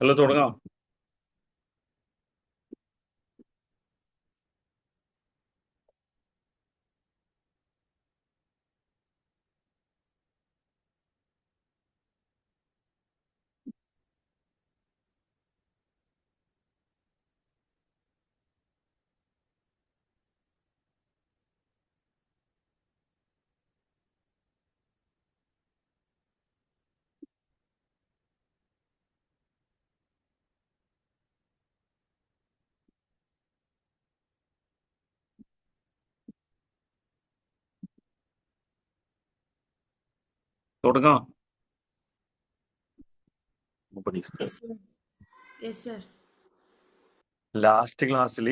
Hello, തുടങ്ങാം. തുടങ്ങാം. Yes, sir. Yes, sir. Last ക്ലാസ്സിൽ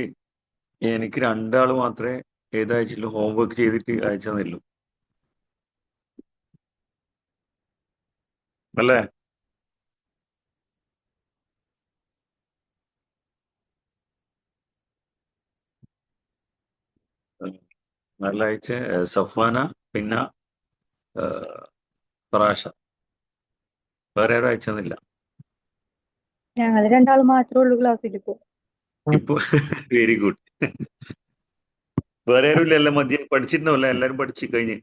എനിക്ക് രണ്ടാൾ മാത്രമേ ഏതയച്ചിട്ടുള്ളൂ, ഹോംവർക്ക് ചെയ്തിട്ട് അയച്ചു തന്നില്ലു അല്ലേ? നല്ല അയച്ച സഫാന, പിന്നെ ഫറാഷ. വേറെ ആരും അയച്ചു തന്നില്ല. ഞങ്ങൾ രണ്ടാൾ മാത്രമേ ഉള്ളൂ ക്ലാസ്സിൽ ഇപ്പൊ വെരി ഗുഡ്. വേറെ ആരും ഇല്ല, എല്ലാം മദ്യം പഠിച്ചിട്ടുണ്ടാവില്ല, എല്ലാരും പഠിച്ചു കഴിഞ്ഞ്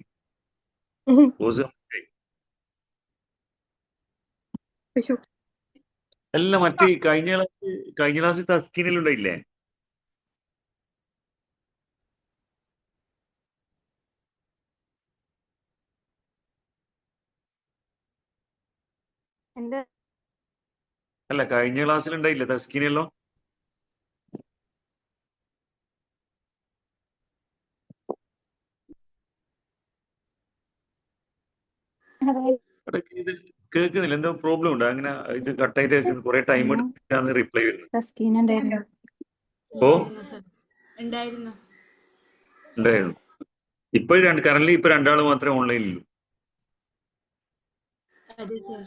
കോഴ്സ് എല്ലാം. മറ്റേ കഴിഞ്ഞ ക്ലാസ് തസ്കിനിലുണ്ടായില്ലേ? എന്താ അല്ല, കഴിഞ്ഞ ക്ലാസ്സിൽ ഉണ്ടായില്ലേ തസ്കിനെല്ലോ? ഇത് കേൾക്കുന്നില്ല, എന്തോ പ്രോബ്ലം ഉണ്ടോ? അങ്ങനെ ഇത് കട്ടായിട്ട് കേൾക്കുന്നു, കുറെ ടൈം എടുത്തിട്ടാണ് റിപ്ലൈ വരുന്നത്. തസ്കീൻ ഉണ്ടായിരുന്നു. ഓ, ഉണ്ടായിരുന്നു സർ. ഉണ്ടായിരുന്നു. ഉണ്ടായിരുന്നു. കറന്റ് ഇപ്പൊ രണ്ടാൾ മാത്രമേ ഓൺലൈനിലുള്ളൂ. അതെ സർ.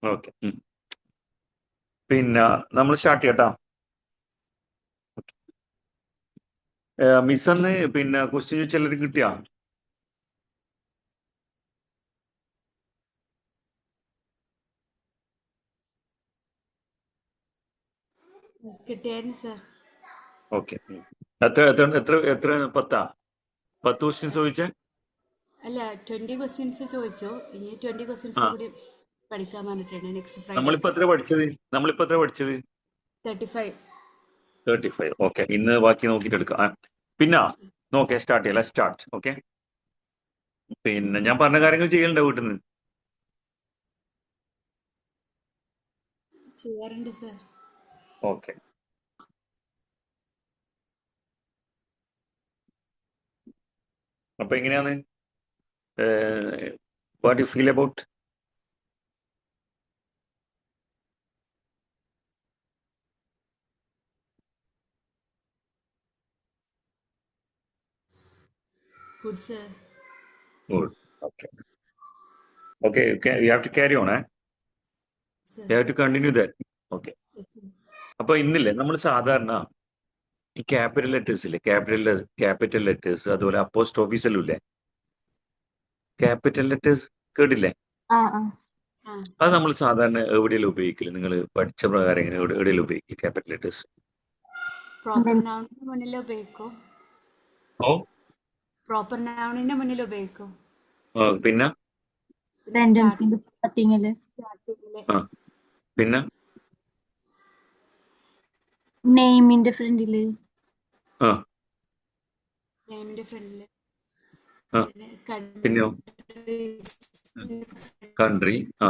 ഓക്കെ, പിന്നെ നമ്മൾ സ്റ്റാർട്ട് ചെയ്യട്ടാ. മിസ്സന്ന് പിന്നെ ക്വസ്റ്റ്യൻ ചിലർ കിട്ടിയാ? കിട്ടിയായിരുന്നു സർ. ഓക്കെ. എത്ര എത്ര എത്ര എത്ര 10 ക്വസ്റ്റ്യൻസ് ചോദിച്ചേ? അല്ല, 20 ക്വസ്റ്റ്യൻസ് ചോദിച്ചു. ഇനി 20 ക്വസ്റ്റ്യൻസ് കൂടി പഠിക്കാൻ പറഞ്ഞിട്ടുണ്ട് നെക്സ്റ്റ് ഫ്രൈഡേ. നമ്മളിപ്പോ എത്ര പഠിച്ചത്? 35. 35. ഓക്കെ, ഇന്ന് ബാക്കി നോക്കിയിട്ട് എടുക്കാം. പിന്നെ നോക്കേ, സ്റ്റാർട്ട് ചെയ്യാം. സ്റ്റാർട്ട്. ഓക്കെ, പിന്നെ ഞാൻ പറഞ്ഞ കാര്യങ്ങൾ ചെയ്യലുണ്ടോ വീട്ടിൽ നിന്ന്? ചെയ്യാറുണ്ട് സർ. ഓക്കെ. അപ്പൊ എങ്ങനെയാണ്, what you feel about? Good sir. Good. Okay. Okay. You have to carry on, eh? Sir. You have to continue that. Okay. Yes sir. അപ്പൊ ഇന്നില്ലേ നമ്മൾ സാധാരണ ഈ ക്യാപിറ്റൽ ലെറ്റേഴ്സ് ഇല്ലേ, ക്യാപിറ്റൽ ലെറ്റേഴ്സ്, അതുപോലെ അപ്പോസ്ട്രോഫീസെല്ലാം ഇല്ലേ, ക്യാപിറ്റൽ ലെറ്റേഴ്സ് കേട്ടില്ലേ? ആ അത് നമ്മൾ സാധാരണ എവിടെയെല്ലാം ഉപയോഗിക്കില്ല? നിങ്ങൾ പഠിച്ച പ്രകാരം എങ്ങനെ എവിടെയെല്ലാം ഉപയോഗിക്കില്ല ക്യാപിറ്റൽ ലെറ്റേഴ്സ്? പ്രോപ്പർ നൗണിന്റെ മുന്നിൽ ഉപയോഗിക്കും. ഓ, പ്രോപ്പർ നൗണിന്റെ മുന്നിൽ ഉപയോഗിക്കും. പിന്നെ സെന്റൻസിന്റെ സ്റ്റാർട്ടിങ്ങില് സ്റ്റാർട്ടിങ്ങില് ആ പിന്നെ നെയിമിന്റെ ഫ്രണ്ടില് ആ നെയിമിന്റെ ഫ്രണ്ടില് ആ പിന്നെ പിന്നെയോ കൺട്രി. ആ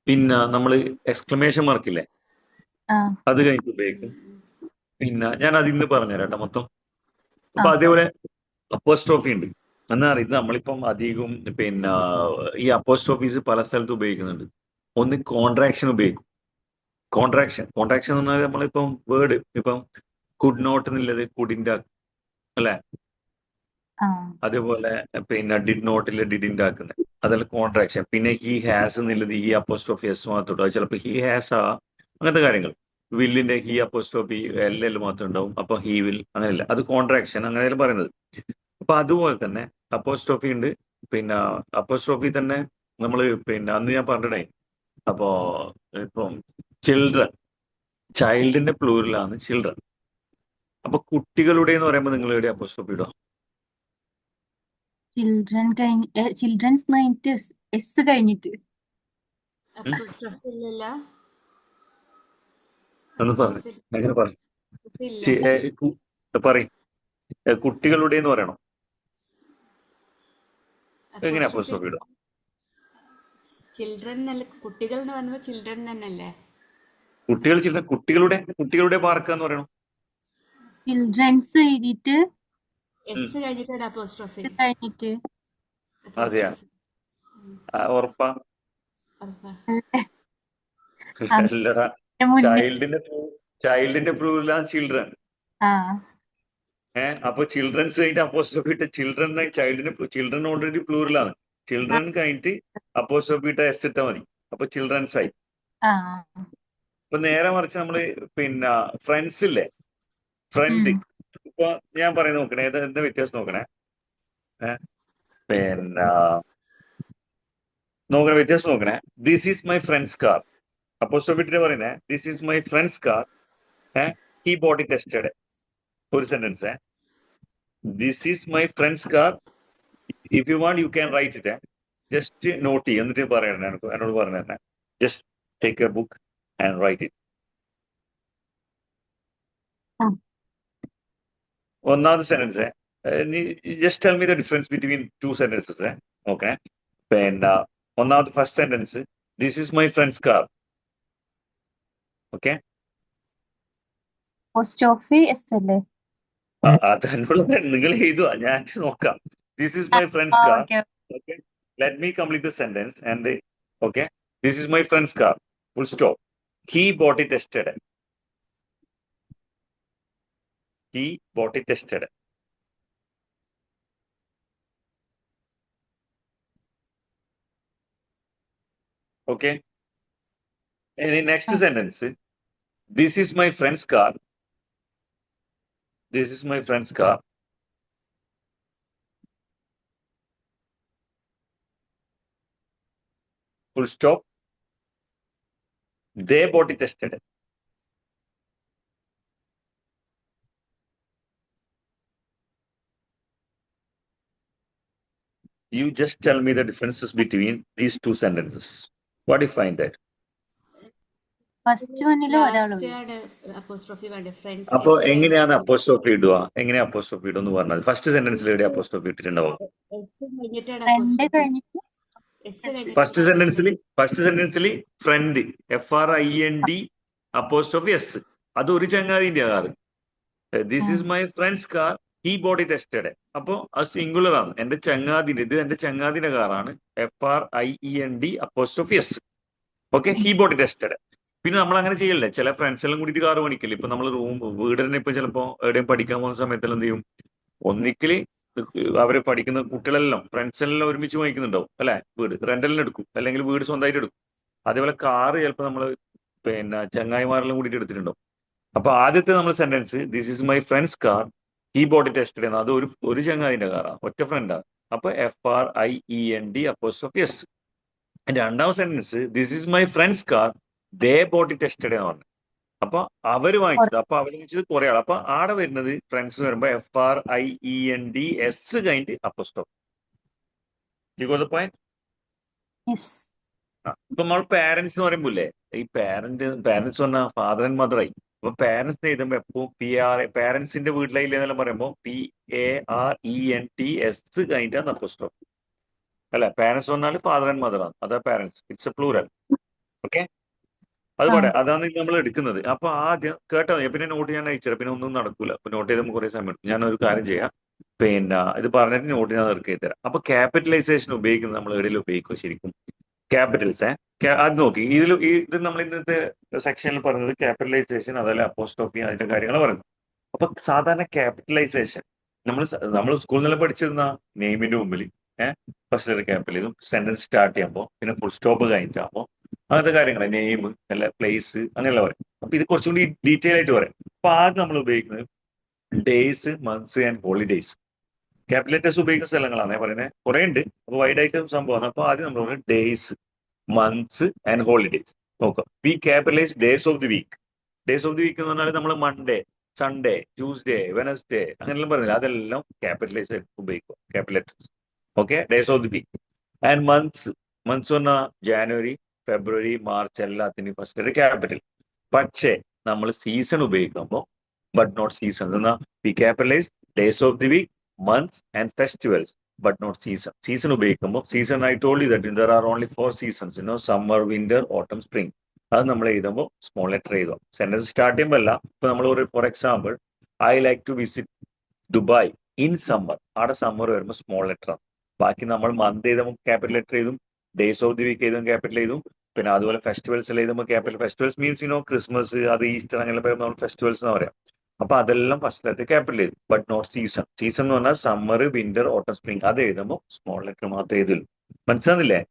പിന്നെ നമ്മൾ എക്സ്ക്ലമേഷൻ മാർക്കില്ലേ, ആ അത് കഴിഞ്ഞിട്ട് ഉപയോഗിക്കും. പിന്നെ ഞാൻ അത് ഇന്ന് പറഞ്ഞുതരാം മൊത്തം. ആ അപ്പൊ അതേപോലെ അപ്പോസ്ട്രോഫി ഉണ്ട്. എന്നാ ഇത് നമ്മളിപ്പം അധികവും പിന്നെ ഈ അപ്പോസ്ട്രോഫീസ് പല സ്ഥലത്ത് ഉപയോഗിക്കുന്നുണ്ട്. ഒന്ന് കോൺട്രാക്ഷൻ ഉപയോഗിക്കും. കോൺട്രാക്ഷൻ എന്ന് പറഞ്ഞാൽ നമ്മളിപ്പം വേർഡ് ഇപ്പം കുഡ് നോട്ട് എന്നുള്ളത് കുഡിന്റെ അല്ലെ, ആ അതേപോലെ പിന്നെ ഡിഡ് നോട്ടില് ഡിഡിന്റെ ആക്കുന്നത്, അതെല്ലാം കോൺട്രാക്ഷൻ. പിന്നെ ഹി ഹാസ് എന്നുള്ളത് ഈ അപ്പോസ്ട്രോഫി എസ് മാത്രം, അത് ചിലപ്പോൾ ഹി ഹാസ് അങ്ങനത്തെ കാര്യങ്ങൾ. വില്ലിന്റെ ഹി അപ്പോസ്ട്രോഫി എൽ മാത്രം ഉണ്ടാവും. അപ്പൊ ഹി വിൽ അങ്ങനെയല്ല, അത് കോൺട്രാക്ഷൻ അങ്ങനെയല്ല പറയുന്നത്. അപ്പൊ അതുപോലെ തന്നെ അപ്പോസ്ട്രോഫി ഉണ്ട്. പിന്നെ അപ്പോസ്ട്രോഫി തന്നെ നമ്മൾ പിന്നെ അന്ന് ഞാൻ പറഞ്ഞിടേ, അപ്പോ ഇപ്പം ചിൽഡ്രൻ, ചൈൽഡിന്റെ പ്ലൂരലാണ് ചിൽഡ്രൻ. അപ്പൊ കുട്ടികളുടെ എന്ന് പറയുമ്പോൾ നിങ്ങൾ എവിടെ അപ്പോസ്ട്രോഫി ഇടുക? ചിൽഡ്രൻസ് കഴിഞ്ഞിട്ട് എസ് കഴിഞ്ഞിട്ട് അപ്പോസ്ട്രോഫി ഇല്ലല്ല. എന്ന് പറഞ്ഞു, അപ്പോസ്ട്രോഫി അങ്ങനെ പറഞ്ഞു ഇല്ല. പറയും. കുട്ടികളുടെ എന്ന് പറയണം. എങ്ങനെ അപ്പോസ്ട്രോഫി അപ്പോസ്ട്രോഫി ഇടുക? ചിൽഡ്രൻ എന്നല്ല, കുട്ടികൾ എന്ന് പറയുമ്പോൾ ചിൽഡ്രൻ തന്നെയല്ലേ? കുട്ടികൾ ചിൽഡ്രൻ, കുട്ടികളുടെ പാർക്ക് എന്ന് പറയണം. ചിൽഡ്രൻസ് എഴുതിയിട്ട് എസ് കഴിഞ്ഞിട്ടാണ് അപ്പോസ്ട്രോഫി. കഴിഞ്ഞിട്ട് അതെയാ? അപ്പോസ്ട്രോഫി ഉറപ്പാ? ഉറപ്പാ. അല്ലടാ, മുന്നേ ചൈൽഡിന്റെ പ്ലൂരലാണ് ചിൽഡ്രൻ. ആ അപ്പൊ ചിൽഡ്രൻസ് കഴിഞ്ഞിട്ട് അപ്പോസ്ട്രോഫി ഇട്ട ചിൽഡ്രൻ, ചിൽഡ്രൻ ഓൾറെഡി പ്ലൂരലാണ്. ചിൽഡ്രൻ കഴിഞ്ഞിട്ട് അപ്പോസ്ട്രോഫി ഇട്ട എസ് ഇട്ടാ മതി. അപ്പൊ ചിൽഡ്രൻസ് ആയി. ആ ഇപ്പൊ നേരെ മറിച്ച് നമ്മള് പിന്നെ ഫ്രണ്ട്സ് ഇല്ലേ, ഫ്രണ്ട്. ഇപ്പൊ ഞാൻ പറയുന്നത് നോക്കണേ, എന്താ വ്യത്യാസം നോക്കണേ. പിന്നെ വ്യത്യാസം നോക്കണേ. This is my friend's car. Apostrophe ഇട്ടിട്ട് പറയുന്നേ this is my friend's car, he bought it yesterday. ഒരു sentence. This is my friend's car. If you want you can write it. Just note ചെയ്യും, എന്നിട്ട് പറയണേ, എന്നോട് പറഞ്ഞു തന്നെ. Just take a book and write it. ഒന്നാമത്തെ sentence, just tell me the difference between two sentences. Okay. പിന്നെ ഒന്നാമത്തെ first sentence, this is my friend's car. Okay. Apostrophe S അല്ലേ? അതന്നോട് നിങ്ങൾ എഴുതുക, ഞാൻ നോക്കാം. This is my friend's car. Okay. Okay. Let me complete the sentence and okay. This is my friend's car, full stop. He bought it yesterday. He bought it yesterday. Okay. And in next sentence, this is my friend's car. This is my friend's car. Full stop. They bought it yesterday. You just tell me the differences between these two sentences. What do you find that? First വണ്ണില് ഒരാളുള്ളൂ. Last ആണ് apostrophe വേണ്ടത്. Friends അപ്പൊ എങ്ങനെയാണ് apostrophe ഇടുക? എങ്ങനെ apostrophe ഇടുക എന്ന് പറഞ്ഞാൽ ഫസ്റ്റ് സെന്റൻസിൽ എവിടെ അപ്പോസ്ട്രോഫി ഇട്ടിട്ടുണ്ടാവും? കഴിഞ്ഞിട്ടാണ് ഫ്രണ്ട് അപ്പോസ്ട്രോഫി. കഴിഞ്ഞിട്ട് ഫസ്റ്റ് സെന്റൻസിൽ ഫ്രണ്ട്, FRIND അപ്പോസ്ട്രോഫി എസ്. അത് ഒരു ചങ്ങാതിന്റെ കാറ്. This is my friend's car, he bought it yesterday. അപ്പൊ അത് സിംഗുലർ ആണ്. എന്റെ ചങ്ങാതിന്റെ, ഇത് എന്റെ ചങ്ങാതിന്റെ കാറാണ്. FRIEND apostrophe S. Okay. He bought it yesterday. പിന്നെ നമ്മൾ അങ്ങനെ ചെയ്യല്ലേ, ചില ഫ്രണ്ട്സ് എല്ലാം കൂടിയിട്ട് കാറ് പണിക്കല്ലേ. ഇപ്പൊ നമ്മൾ വീട് തന്നെ ഇപ്പൊ ചിലപ്പോ എവിടെയും പഠിക്കാൻ പോകുന്ന സമയത്തെല്ലാം എന്ത് ചെയ്യും, ഒന്നിക്കല് അവര് പഠിക്കുന്ന കുട്ടികളെല്ലാം ഫ്രണ്ട്സ് എല്ലാം ഒരുമിച്ച് വാങ്ങിക്കുന്നുണ്ടാവും അല്ലെ, വീട് റെന്റലിന് എടുക്കും, അല്ലെങ്കിൽ വീട് സ്വന്തമായിട്ട് എടുക്കും. അതേപോലെ കാറ് ചിലപ്പോൾ നമ്മൾ പിന്നെ ചങ്ങായിമാരെല്ലാം കൂടിയിട്ട് എടുത്തിട്ടുണ്ടാവും. അപ്പൊ ആദ്യത്തെ നമ്മൾ sentence this is my friend's car, he bought it yesterday, അത് ഒരു ചങ്ങാതിന്റെ കാറാണ്, ഒറ്റ ഫ്രണ്ടാണ്. അപ്പൊ FRIEND അപ്പോസ്ട്രോഫി എസ്. രണ്ടാം sentence this is my friend's car, they boat it yesterday എന്ന് പറഞ്ഞു. അപ്പൊ അവര് വാങ്ങിച്ചത്, അപ്പൊ അവര് വാങ്ങിച്ചത് കുറെ ആൾ. അപ്പൊ ആടെ വരുന്നത് ഫ്രണ്ട്സ് വരുമ്പോ FRIEND എസ് കഴിഞ്ഞിട്ട് apostrophe. You got the point? ഇപ്പൊ നമ്മൾ പാരന്റ്സ് എന്ന് പറയുമ്പോല്ലേ, ഈ പാരന്റ്സ് പറഞ്ഞാൽ ഫാദർ ആൻഡ് മദർ ആയി. അപ്പൊ പാരന്റ്സ് എഴുതുമ്പോ എപ്പോഴും പാരന്റ്സിന്റെ വീട്ടിലായില്ലെന്നെല്ലാം പറയുമ്പോ PARENTS കഴിഞ്ഞിട്ടാണ് അപ്പോസ്ട്രോഫി. അല്ല, പാരന്റ്സ് പറഞ്ഞാൽ ഫാദർ ആൻഡ് മദർ ആണ്, അതാ parents. It's A plural. Okay. അതുപോലെ അതാണ് നമ്മൾ എടുക്കുന്നത്. അപ്പൊ ആദ്യം കേട്ടോ, പിന്നെ നോട്ട് ഞാൻ അയച്ചുതരാം. പിന്നെ ഒന്നും നടക്കൂല. അപ്പൊ നോട്ട് ചെയ്ത് കുറെ സമയം എടുക്കും. ഞാനൊരു കാര്യം ചെയ്യാം, പിന്നെ ഇത് പറഞ്ഞിട്ട് നോട്ട് ഞാൻ ഇറക്കി തരാം. അപ്പൊ ക്യാപിറ്റലൈസേഷൻ ഉപയോഗിക്കുന്നത് നമ്മൾ എവിടെയും ഉപയോഗിക്കും ശരിക്കും ക്യാപിറ്റൽസ്. അത് നോക്കി, ഇത് നമ്മൾ ഇന്നത്തെ സെക്ഷനിൽ പറഞ്ഞത് ക്യാപിറ്റലൈസേഷൻ, അതല്ല അപ്പോസ്ട്രോഫി, അതിന്റെ കാര്യങ്ങൾ പറയുന്നത്. അപ്പൊ സാധാരണ ക്യാപിറ്റലൈസേഷൻ നമ്മൾ സ്കൂളിൽ നിന്നെല്ലാം പഠിച്ചിരുന്ന നെയിമിന്റെ മുമ്പിൽ ഫസ്റ്റ് ലെറ്റർ ക്യാപിറ്റൽ ചെയ്തും, സെന്റൻസ് സ്റ്റാർട്ട് ചെയ്യുമ്പോൾ പിന്നെ ഫുൾ സ്റ്റോപ്പ് കഴിഞ്ഞിട്ടാകുമ്പോൾ അങ്ങനത്തെ കാര്യങ്ങൾ, നെയിം അല്ല പ്ലേസ് അങ്ങനെയുള്ള പറയും. അപ്പൊ ഇത് കുറച്ചും കൂടി ഡീറ്റെയിൽ ആയിട്ട് പറയാം. അപ്പൊ ആദ്യം നമ്മൾ ഉപയോഗിക്കുന്നത് days, months and holidays. Capital letters ഉപയോഗിക്കുന്ന സ്ഥലങ്ങളാണ് പറയുന്നത്. കുറെ ഉണ്ട്, അപ്പൊ വൈഡ് ആയിട്ട് സംഭവമാണ്. അപ്പൊ ആദ്യം നമ്മൾ പറയുന്നത് ഡേയ്സ്, മന്ത്സ് ആൻഡ് ഹോളിഡേയ്സ്. നോക്കാം. We capitalize days of the week. Days of the week എന്ന് പറഞ്ഞാൽ നമ്മൾ മൺഡേ, സൺഡേ, ട്യൂസ്ഡേ, വെനസ്ഡേ അങ്ങനെയെല്ലാം പറഞ്ഞില്ല, അതെല്ലാം ക്യാപിറ്റലൈസ് ഉപയോഗിക്കുക, capital letters. Okay, days of the week. And months, months പറഞ്ഞാൽ ജാനുവരി, ഫെബ്രുവരി, മാർച്ച് എല്ലാത്തിനും ഫസ്റ്റ് ക്യാപിറ്റൽ. പക്ഷേ നമ്മൾ സീസൺ ഉപയോഗിക്കുമ്പോൾ ബട്ട് നോട്ട് സീസൺ എന്നാൽ we capitalize days of the week, months and festivals but not season. Season ഉപയോഗിക്കുമ്പോൾ season I told you that there are only 4 seasons, summer, winter, autumn, spring. അത് നമ്മൾ എഴുതുമ്പോൾ small letter എഴുതുക. Sentence start ചെയ്യുമ്പോൾ അല്ല. ഇപ്പൊ നമ്മൾ ഒരു four example I like to visit Dubai in summer, അവിടെ സമ്മർ വരുമ്പോൾ സ്മോൾ ലെറ്റർ ആണ്. ബാക്കി നമ്മൾ മന്ത് എഴുതുമ്പോൾ ക്യാപിറ്റൽ ലെറ്റർ എഴുതും, ഡേയ്സ് ഓഫ് ദി വീക്ക് എഴുതുമ്പോൾ ക്യാപിറ്റൽ എഴുതും. പിന്നെ അതുപോലെ ഫെസ്റ്റിവൽസ് എഴുതുമ്പോൾ ക്യാപിറ്റൽ. ഫെസ്റ്റിവൽസ് മീൻസ് ക്രിസ്മസ്, അത് ഈസ്റ്റർ അങ്ങനെ പറയുമ്പോൾ നമ്മൾ ഫെസ്റ്റിവൽസ് എന്ന് പറയാം. അപ്പൊ അതെല്ലാം ഫസ്റ്റ് ലെറ്റർ ക്യാപിറ്റൽ എഴുതും, ബട്ട് നോട്ട് സീസൺ. സീസൺ എന്ന് പറഞ്ഞാൽ സമ്മർ, വിന്റർ, ഓട്ടം, സ്പ്രിംഗ് അത് എഴുതുമ്പോൾ സ്മോൾ ലെറ്റർ മാത്രമേ എഴുതുള്ളൂ. മനസ്സിലാകുന്നില്ലേ?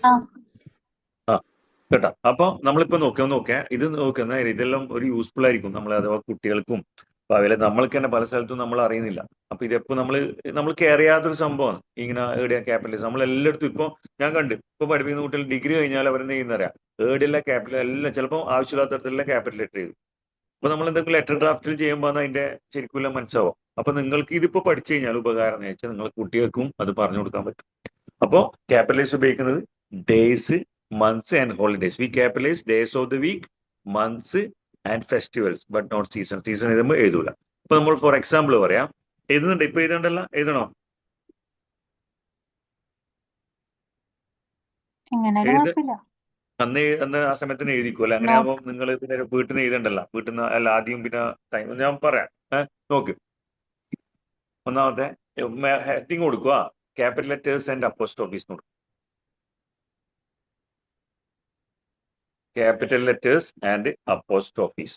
ആ ആ, കേട്ടോ. അപ്പൊ നമ്മളിപ്പോ നോക്കിയാ ഇത് നോക്കുന്ന ഇതെല്ലാം ഒരു യൂസ്ഫുൾ ആയിരിക്കും നമ്മൾ അഥവാ കുട്ടികൾക്കും. അപ്പൊ അവരെ നമ്മൾക്ക് തന്നെ പല സ്ഥലത്തും നമ്മൾ അറിയുന്നില്ല. അപ്പൊ ഇതെപ്പോ നമ്മൾക്ക് അറിയാത്തൊരു സംഭവമാണ് ഇങ്ങനെ ഏടിയ ക്യാപിറ്റൽ. നമ്മൾ എല്ലായിടത്തും ഇപ്പൊ ഞാൻ കണ്ട് ഇപ്പൊ പഠിപ്പിക്കുന്ന കുട്ടികൾ ഡിഗ്രി കഴിഞ്ഞാൽ അവരെന്ത് ചെയ്യുന്നറിയാം, ഏടിയല്ല ക്യാപിറ്റൽ എല്ലാം ചിലപ്പോൾ ആവശ്യമില്ലാത്തടത്തെല്ലാം ക്യാപിറ്റൽ ലെറ്റർ ചെയ്തു. അപ്പൊ നമ്മൾ എന്തെങ്കിലും ലെറ്റർ ഡ്രാഫ്റ്റിൽ ചെയ്യുമ്പോൾ അതിന്റെ ശരിക്കും മനസ്സിലാവും. അപ്പൊ നിങ്ങൾക്ക് ഇതിപ്പോ പഠിച്ചു കഴിഞ്ഞാൽ ഉപകാരം എന്ന് വെച്ചാൽ നിങ്ങൾ കുട്ടികൾക്കും അത് പറഞ്ഞു കൊടുക്കാൻ പറ്റും. അപ്പോ ക്യാപിറ്റലൈസ് ഉപയോഗിക്കുന്നത് days, months and holidays. We capitalize days of the week, months and festivals but not season. Season എഴുതുമ്പോൾ എഴുതൂല. ഇപ്പൊ നമ്മൾ ഫോർ എക്സാമ്പിൾ പറയാം. എഴുതുന്നുണ്ട്, ഇപ്പൊ എഴുതണ്ടല്ല, എഴുതണോ? എങ്ങനെയാലും എഴുത കുഴപ്പമില്ല. അന്ന് ആ സമയത്തിന് എഴുതിക്കുമല്ലോ. അങ്ങനെയാകുമ്പോൾ നിങ്ങൾ പിന്നെ വീട്ടിൽ നിന്ന് എഴുതണ്ടല്ല. വീട്ടിൽ നിന്ന് അല്ല, ആദ്യം പിന്നെ ടൈം ഞാൻ പറയാം. നോക്ക്, ഒന്നാമത്തെ ഹെഡിങ് കൊടുക്കുക, ക്യാപിറ്റൽ ലെറ്റേഴ്സ് ആൻഡ് അപ്പോസ്ട്രോഫീസ് കൊടുക്കുക. Capital letters and apostrophes.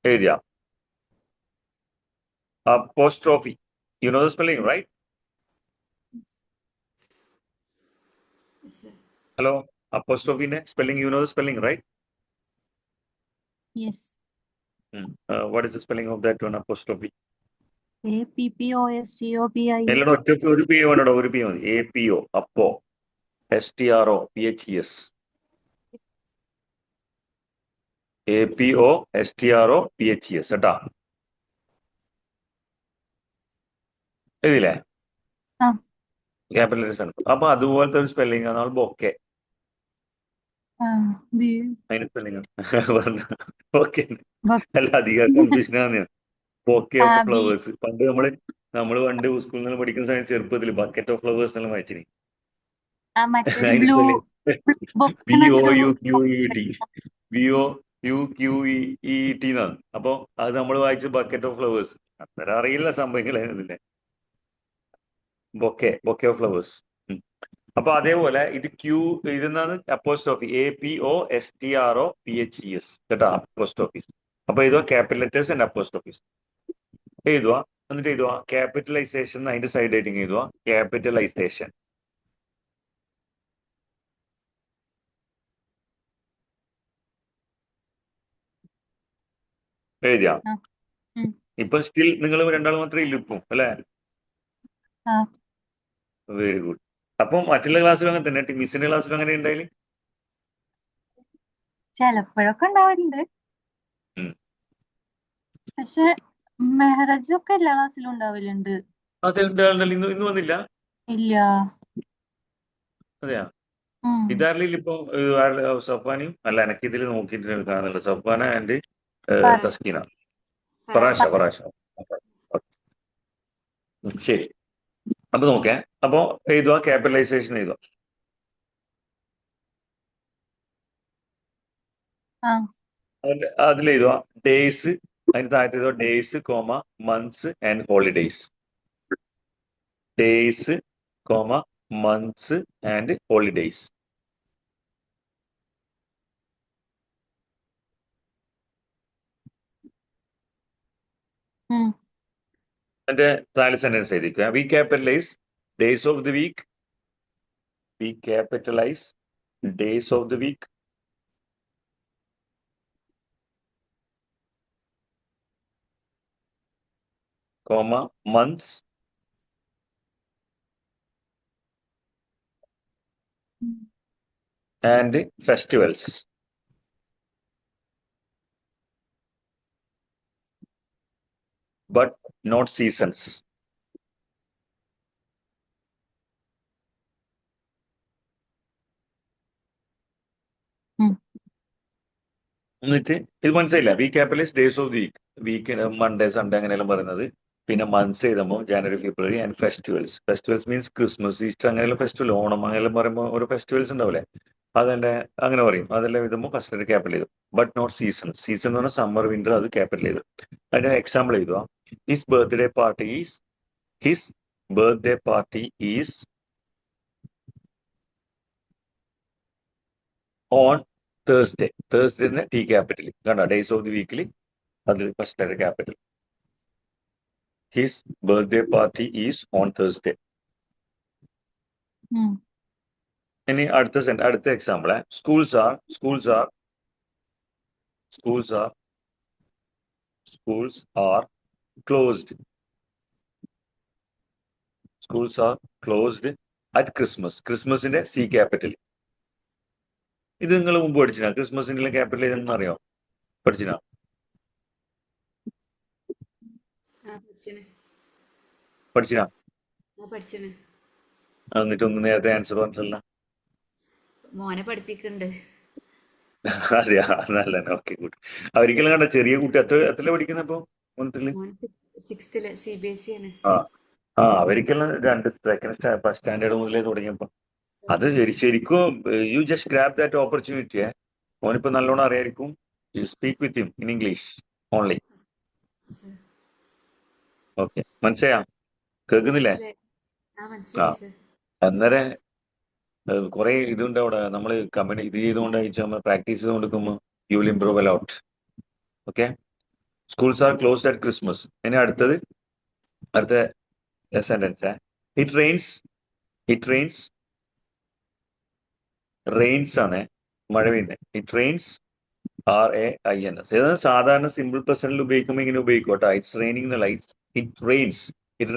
എഴുതിയ apostrophe. You know the spelling, right? Yes, sir. Hello? Apostrophe ne spelling, you know the spelling, right? Yes. What is the spelling of that one, apostrophe? APPOSTOPI. എല്ലാം ഒറ്റ ഒരു P വേണോ? ഒരു P മതി. APO, അപ്പോ. STRO, PHES. APO, STRO, PHES കേട്ടാ. എഴുതില്ലേ? ആ. Capital letters ആണ്. അപ്പൊ അതുപോലത്തെ ഒരു സ്പെല്ലിംഗ് ആണ് ബൊക്കെ. അതിന് സ്പെല്ലിംഗ് ഓക്കെ അല്ല, അധികം കൺഫ്യൂഷൻ ആണ്. Bouquet of flowers. പണ്ട് നമ്മള് പണ്ട് സ്കൂളിൽ നിന്ന് പഠിക്കുന്ന സമയത്ത് ചെറുപ്പത്തിൽ ബക്കറ്റ് ഓഫ് ഫ്ലവേഴ്സ് എല്ലാം വായിച്ചിനി. അതിന് സ്പെല്ലിംഗ് BOUQET. BOUQEET എന്നാണ്. അപ്പൊ അത് നമ്മൾ വായിച്ചത് ബക്കറ്റ് ഓഫ് ഫ്ലവേഴ്സ്. അന്നേരം അറിയില്ല സംഭവങ്ങൾ ഇതിന്റെ ബൊക്കെ ഓഫ് ഫ്ലവേഴ്സ്. അപ്പൊ അതേപോലെ ഇത് ഇതെന്നാണ് അപ്പോസ്ട്രോഫി. APOSTROPHES കേട്ടോ, അപ്പോസ്ട്രോഫീസ്. അപ്പൊ എഴുതുക ക്യാപിറ്റൽ ലെറ്റേഴ്സ് ആൻഡ് അപ്പോസ്ട്രോഫീസ് എഴുതുക. എന്നിട്ട് എഴുതുക ക്യാപിറ്റലൈസേഷൻ. അതിന്റെ സൈഡ് ഹെഡിങ് എഴുതുക ക്യാപിറ്റലൈസേഷൻ. എഴുതിയ ഇപ്പൊ സ്റ്റിൽ നിങ്ങൾ രണ്ടാൾ മാത്രമേ ഇല്ല ഇപ്പം, അല്ലേ? Very good. അപ്പം മറ്റുള്ള ക്ലാസ്സിലും അങ്ങനെ തന്നെ, മിസ്സിന്റെ ക്ലാസ്സിലും അങ്ങനെ ഉണ്ടായില്ലേ? ചിലപ്പോഴൊക്കെ ഉണ്ടാവാറുണ്ട്. പക്ഷെ മെഹറജ് ഒക്കെ എല്ലാ ക്ലാസ്സിലും ഉണ്ടാവലുണ്ട്. അതെ, ഉണ്ടാവില്ല. ഇന്ന് വന്നില്ല? ഇല്ല. അതെയാ? ഇതാരിൽ ഇപ്പൊ സഫാനയും അല്ല, എനിക്ക് ഇതിൽ നോക്കിയിട്ട് കാണുന്നില്ല. സഫാന ആൻഡ് തസ്കീന. ഫറാഷ. ശരി. അപ്പൊ നോക്കേ. അപ്പൊ എഴുതുക ക്യാപിറ്റലൈസേഷൻ എഴുതുക. അതിലെഴുതുക ഡേയ്സ്. അതിന് താഴത്ത് എഴുതുക days, months and holidays. Days, months and holidays. ഉം. അതിന്റെ താഴെ സെന്റൻസ് എഴുതിക്കുക. We capitalize days of the week. We capitalize days of the week. Comma, months and festivals. But not seasons. ഉം. എന്നിട്ട് ഇത് മനസ്സിലായില്ല. We capitalize days of the week. Week Monday Sunday അങ്ങനെയെല്ലാം പറയുന്നത്. പിന്നെ മന്ത്സ് എഴുതുമ്പോൾ January February and festivals. Festivals means Christmas, Easter അങ്ങനെയുള്ള festival, Onam അങ്ങനെയെല്ലാം പറയുമ്പോൾ ഓരോ ഫെസ്റ്റിവൽസ് ഉണ്ടാവില്ലേ, അതെന്റെ അങ്ങനെ പറയും. അതെല്ലാം എഴുതുമ്പോൾ ഫസ്റ്റ് ക്യാപിറ്റൽ ചെയ്തു. But not season. സീസൺ എന്ന് പറഞ്ഞാൽ സമ്മർ വിന്റർ, അത് ക്യാപിറ്റൽ ചെയ്തു. അതിന്റെ എക്സാമ്പിൾ എഴുതുക. His birthday party is his birthday party is on Thursday. Thursday T capital കണ്ട. ഡേയ്സ് ഓഫ് ദി വീക്കിൽ അത് first letter capital. His birthday party is on Thursday. ഉം. ഇനി അടുത്ത example. Schools are closed. Schools are closed at Christmas. ക്രിസ്മസിന്റെ C capital. ഇത് നിങ്ങൾ മുമ്പ് പഠിച്ചിനാ? ക്രിസ്മസിന്റെ ക്യാപിറ്റൽ ഏതെന്ന് അറിയോ? പഠിച്ചിനാ? പഠിച്ചിനാ? പഠിച്ചണ്. എന്നിട്ട് ഒന്ന് നേരത്തെ ആൻസർ പറഞ്ഞിട്ടില്ല. മോനെ പഠിപ്പിക്കുന്നുണ്ട്. അതെയാ, നല്ല. Okay, good. ഒരിക്കലും കണ്ട ചെറിയ കുട്ടി എത്ര പഠിക്കുന്നപ്പോ? മോൻ 6th CBSE ആണ്. അവർക്കെല്ലാം സെക്കൻഡ് ഫസ്റ്റ് സ്റ്റാൻഡേർഡ് മുതലേ തുടങ്ങിയപ്പോ അത് ശരിക്കും you just grab that opportunity. മോനിപ്പോ നല്ലോണം അറിയായിരിക്കും. You speak with him in English only. Okay, മനസ്സിലാ? കേൾക്കുന്നില്ലേ? മനസ്സിലായി സർ. അന്നേരം കുറെ ഇതുണ്ട് അവിടെ. നമ്മൾ ഇത് ചെയ്തുകൊണ്ട് നമ്മൾ പ്രാക്ടീസ് ചെയ്ത് കൊടുക്കുമ്പോൾ you will improve a lot. Okay. Schools are closed at Christmas. ഇനി അടുത്ത സെന്റൻസ്. ഇറ്റ് റെയിൻസ് ആണ്, മഴ പെയ്യുന്നത്. It rains RAINS. ഏതാണ് സാധാരണ സിമ്പിൾ പ്രസന്റിൽ ഉപയോഗിക്കുമ്പോൾ ഇങ്ങനെ ഉപയോഗിക്കും കേട്ടോ. ഇറ്റ്സ് റെയിനിങ് എന്നല്ല, ഇറ്റ്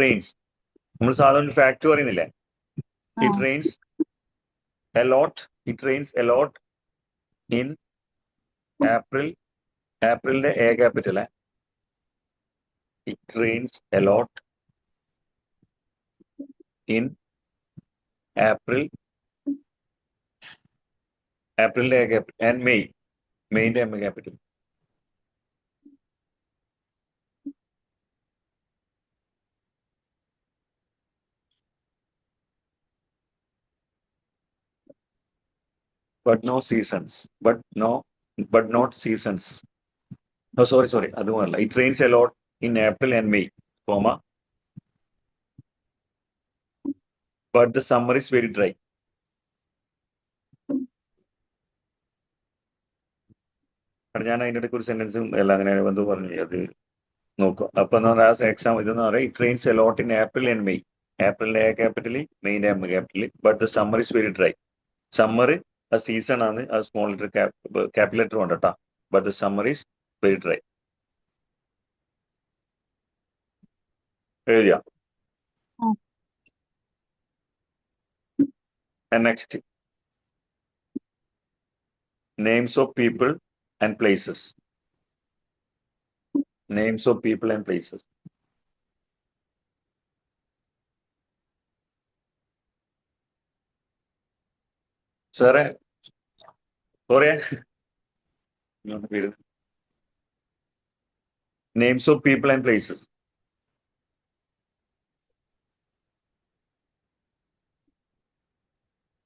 റെയിൻസ്. നമ്മൾ സാധാരണ ഫാക്ട് പറയുന്നില്ലേ? It rains a lot in April. ഏപ്രിലിന്റെ A capital. It rains a lot in April. ഏപ്രിലിന്റെ എ ക്യാപിറ്റൽ. ആൻഡ് മെയിന്റെ M capital. But not seasons. Oh, sorry. അതുമല്ല. It rains a lot in April and May, comma. But the summer is very dry. ഞാൻ അതിൻ്റെ ഇടയ്ക്ക് ഒരു സെന്റൻസും എല്ലാം അങ്ങനെ ബന്ധു പറഞ്ഞു. അത് നോക്കുക. അപ്പൊ എക്സാം ഇതെന്ന് പറയാം. It rains a lot in April and May. ഏപ്രിലിന്റെ എ ക്യാപിറ്റൽ, മെയിൻ്റെ M capital. But the summer is very dry. Summer ആ സീസൺ ആണ്. അത് സ്മോൾ ലെറ്റർ ക്യാപിറ്റൽ ലെറ്റർ ഉണ്ട് കേട്ടോ. But the summer is very dry. എഴുതിയ. Next, names of people and places. Names of people and places. സാറേ, sorry. Names of people and places.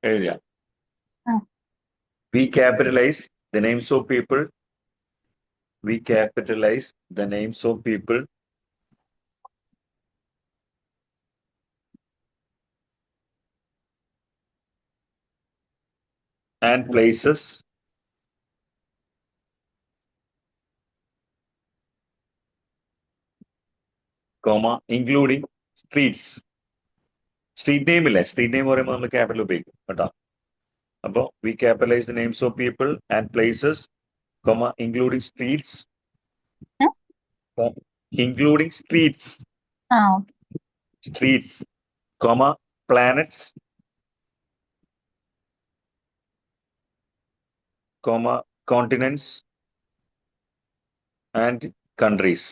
Area. We capitalize the names of people. We capitalize the names of people and places comma including streets. Street name ഇല്ലേ, street name പറയുമ്പോൾ നമ്മൾ capital ഉപയോഗിക്കും കേട്ടോ. അപ്പോൾ we capitalize the names of people and places, comma including streets, including streets, okay. Streets, comma planets, comma continents and countries.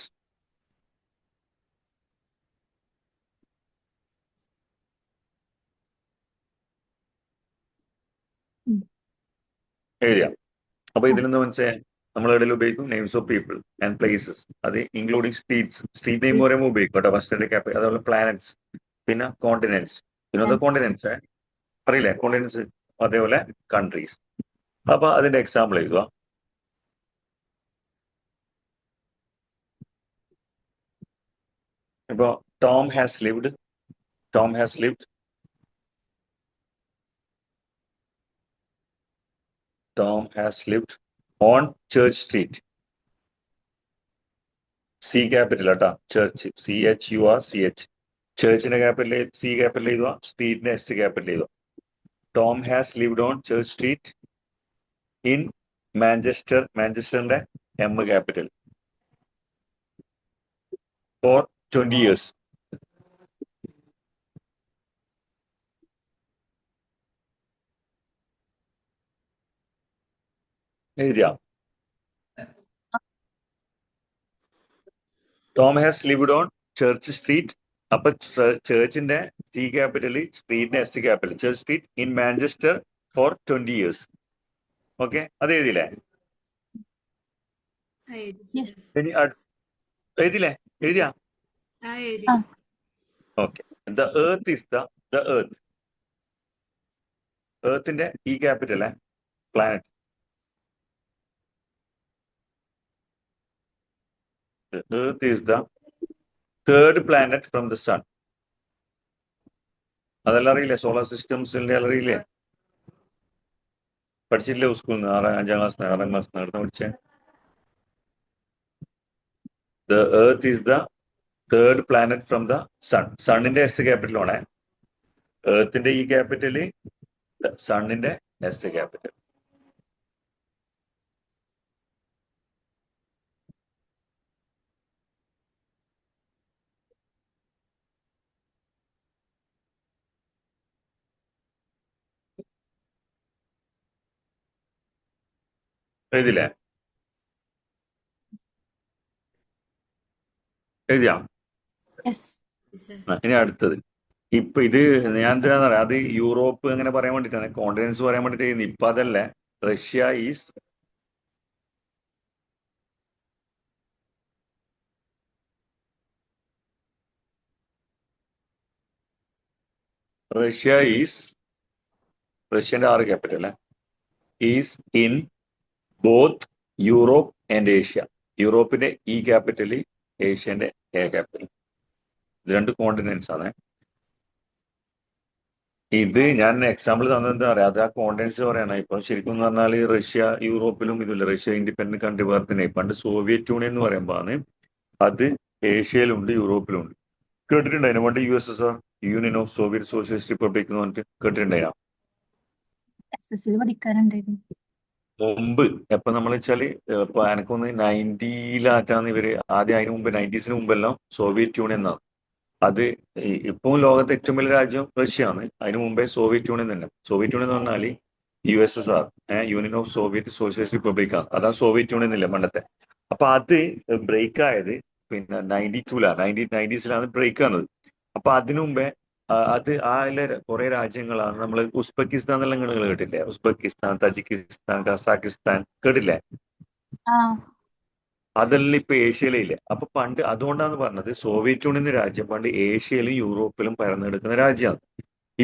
എഴുതിയാം. അപ്പൊ ഇതിൽ നിന്ന് മനസ്സിലായി നമ്മൾ ഇടയിൽ ഉപയോഗിക്കും names of people and places, അത് ഇൻക്ലൂഡിങ് സ്ട്രീറ്റ്സ്, സ്ട്രീറ്റ് നെയിം പറയുമ്പോൾ ഉപയോഗിക്കും കേട്ടോ ഫസ്റ്റ് ക്യാപ്. അതുപോലെ പ്ലാനറ്റ്സ്, പിന്നെ കോണ്ടിനെന്റ്സ്, പിന്നെ കോണ്ടിനെന്റ്സ് അറിയില്ലേ കോണ്ടിനെന്റ്സ്, അതേപോലെ കൺട്രീസ്. അപ്പൊ അതിന്റെ എക്സാമ്പിൾ എഴുതുക. ഇപ്പൊ Tom has lived, Tom has lived, Tom has lived on Church Street. C capital കേട്ടാ, ചർച്ച്, CHURCH. ചർച്ചിന്റെ ക്യാപിറ്റൽ സി ക്യാപിറ്റൽ എഴുതുക, സ്ട്രീറ്റിന്റെ S ക്യാപിറ്റൽ എഴുതുക. Tom has lived on Church Street in Manchester, മാഞ്ചസ്റ്ററിന്റെ M ക്യാപിറ്റൽ, ഫോർ 20 years. എഴുതിയ Tom has lived on Church Street. അപ്പൊ ചർച്ചിന്റെ C capital, സ്ട്രീറ്റിന്റെ S capital, Church Street in Manchester for 20 years. Okay, അത് എഴുതിയില്ലേ? ഇനി എഴുതിയില്ലേ? എഴുതിയാ? Okay. The earth is the earth. എർത്തിന്റെ E capital planet. The earth is the third planet from the sun. അതെല്ലാം അറിയില്ലേ? സോളാർ സിസ്റ്റംസിന്റെ അറിയില്ലേ? പഠിച്ചില്ലേ സ്കൂളിൽ നിന്ന്? 5ാം ക്ലാസ് 6ാം ക്ലാസ് നടന്ന് പഠിച്ചേ. The earth is the third planet from the sun. സണ്ണിന്റെ S capital ആണ്. എർത്തിന്റെ E ക്യാപിറ്റൽ, സണ്ണിന്റെ S ക്യാപിറ്റൽ. എഴുതില്ലേ? എഴുതിയാ? ഇനി അടുത്തത്. ഇപ്പൊ ഇത് ഞാൻ എന്താ പറയാ, അത് യൂറോപ്പ് അങ്ങനെ പറയാൻ വേണ്ടിട്ടാണ്, കോണ്ടിനെന്റ്സ് പറയാൻ വേണ്ടിട്ട്. ഇപ്പൊ അതല്ല, റഷ്യ ഈസ് റഷ്യന്റെ R capital is in both Europe and Asia. യൂറോപ്പിന്റെ E ക്യാപിറ്റൽ, ഏഷ്യന്റെ A ക്യാപിറ്റൽ. ഇത് 2 കോണ്ടിനെന്റ്സ് ആണ്. ഇത് ഞാൻ എക്സാമ്പിൾ തന്നത് എന്താ പറയാ, അത് ആ കോണ്ടിനെന്റ്സ് പറയണം. ഇപ്പൊ ശരിക്കും എന്ന് പറഞ്ഞാൽ റഷ്യ യൂറോപ്പിലും ഇതില്ല. റഷ്യ ഇൻഡിപെൻഡന്റ് കൺട്രി വേർത്തിനെ പണ്ട് സോവിയറ്റ് യൂണിയൻ എന്ന് പറയുമ്പോൾ അത് ഏഷ്യയിലുണ്ട്, യൂറോപ്പിലുണ്ട്. കേട്ടിട്ടുണ്ടായിരുന്നു പണ്ട് USSR, union of Soviet socialist republic എന്ന് പറഞ്ഞിട്ട് കേട്ടിട്ടുണ്ടായിരുന്നു. മുമ്പ് എപ്പൊ നമ്മൾ വെച്ചാല് ഇപ്പൊ എനക്കൊന്ന് 90-ലാറ്റാന്ന് ഇവര് ആദ്യം, അതിന് മുമ്പ് 90s മുമ്പെല്ലാം സോവിയറ്റ് യൂണിയൻ എന്നാണ്. അത് ഇപ്പം ലോകത്തെ ഏറ്റവും വലിയ രാജ്യം റഷ്യ ആണ്. അതിനു മുമ്പേ സോവിയറ്റ് യൂണിയൻ തന്നെ. സോവിയറ്റ് യൂണിയൻ എന്ന് പറഞ്ഞാൽ USSR, union of Soviet socialist republic ആണ്. അതാ സോവിയറ്റ് യൂണിയൻ ഇല്ല പണ്ടത്തെ. അപ്പൊ അത് ബ്രേക്ക് ആയത് പിന്നെ 90s ബ്രേക്ക് ആണത്. അപ്പൊ അതിനു മുമ്പേ അത് കുറെ രാജ്യങ്ങളാണ്. നമ്മൾ ഉസ്ബെക്കിസ്ഥാൻ എന്നെല്ലാം നിങ്ങൾ കേട്ടില്ലേ? ഉസ്ബെക്കിസ്ഥാൻ, തജിക്കിസ്ഥാൻ, കസാക്കിസ്ഥാൻ കേട്ടില്ലേ? അതെല്ലാം ഇപ്പൊ ഏഷ്യയിലില്ല. അപ്പൊ പണ്ട് അതുകൊണ്ടാണ് പറഞ്ഞത് സോവിയറ്റ് യൂണിയൻ രാജ്യം പണ്ട് ഏഷ്യയിലും യൂറോപ്പിലും പരന്നെടുക്കുന്ന രാജ്യമാണ്.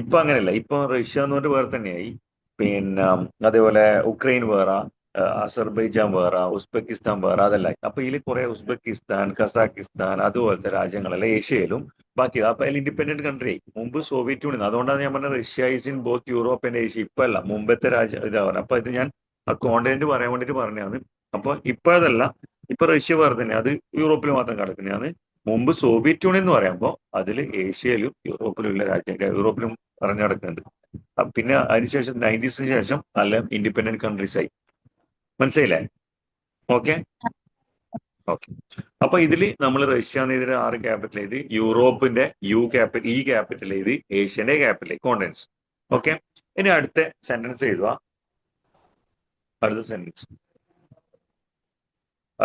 ഇപ്പൊ അങ്ങനെയല്ല. ഇപ്പൊ റഷ്യ എന്ന് പറഞ്ഞിട്ട് വേറെ തന്നെയായി. പിന്നെ അതേപോലെ ഉക്രൈൻ വേറെ, അസർബൈജാൻ വേറെ, ഉസ്ബെക്കിസ്ഥാൻ വേറെ, അതല്ല. അപ്പൊ ഇതിൽ കുറെ ഉസ്ബെക്കിസ്ഥാൻ, കസാക്കിസ്ഥാൻ അതുപോലത്തെ രാജ്യങ്ങളെല്ലാം ഏഷ്യയിലും ബാക്കി. അപ്പൊ അതിൽ ഇൻഡിപെൻഡന്റ് കൺട്രി ആയി. മുമ്പ് സോവിയറ്റ് യൂണിയൻ. അതുകൊണ്ടാണ് ഞാൻ പറഞ്ഞത് Russia is in both Europe and Asia. ഇപ്പൊ അല്ല, മുമ്പത്തെ രാജ്യം ഇതാ പറഞ്ഞത്. അപ്പൊ ഇത് ഞാൻ ആ കോണ്ടിനെന്റ് പറയാൻ വേണ്ടിട്ട് പറഞ്ഞതാണ്. അപ്പൊ ഇപ്പൊ അതല്ല, ഇപ്പൊ റഷ്യ വേറെ തന്നെ, അത് യൂറോപ്പിൽ മാത്രം കിടക്കുന്നതാണ്. മുമ്പ് സോവിയറ്റ് യൂണിയൻ എന്ന് പറയുമ്പോൾ അതിൽ ഏഷ്യയിലും യൂറോപ്പിലുള്ള രാജ്യങ്ങൾ യൂറോപ്പിലും പറഞ്ഞു നടക്കുന്നുണ്ട്. പിന്നെ അതിനുശേഷം 90s ശേഷം നല്ല ഇൻഡിപെൻഡന്റ് കൺട്രീസ് ആയി. മനസ്സിലായില്ലേ? Okay okay. അപ്പൊ ഇതിൽ നമ്മൾ റഷ്യ എന്നെതിരെ 6 ക്യാപിറ്റൽ എഴുതി, യൂറോപ്പിന്റെ ഇ ക്യാപിറ്റൽ എഴുതി, ഏഷ്യന്റെ ക്യാപിറ്റൽ കോണ്ടിനെന്റ്സ്. ഓക്കെ. ഇനി അടുത്ത സെന്റൻസ് എഴുതുക. അടുത്ത സെന്റൻസ്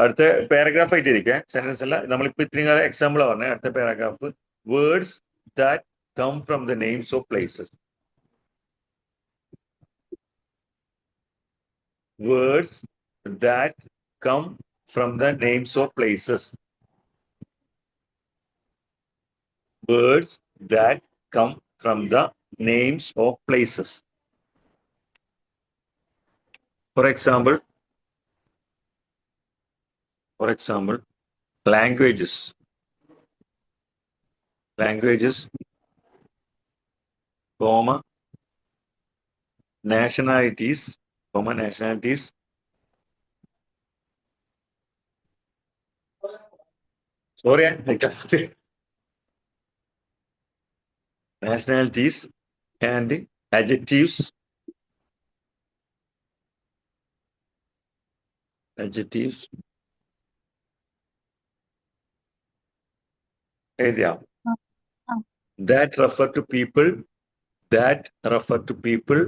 അടുത്ത പാരഗ്രാഫ് ആയിട്ട് ഇരിക്കുക. സെന്റൻസ് അല്ല, നമ്മളിപ്പോ ഇത്രയും കാലം എക്സാമ്പിൾ പറഞ്ഞത്. അടുത്ത paragraph, words that come from the names of places. Words that come from the names of places. Words that come from the names of places. For example, languages. Languages, comma, nationalities, comma, nationalities. Sorry, I can't. Nationalities and adjectives. Adjectives. Area. That refer to people. That refer to people.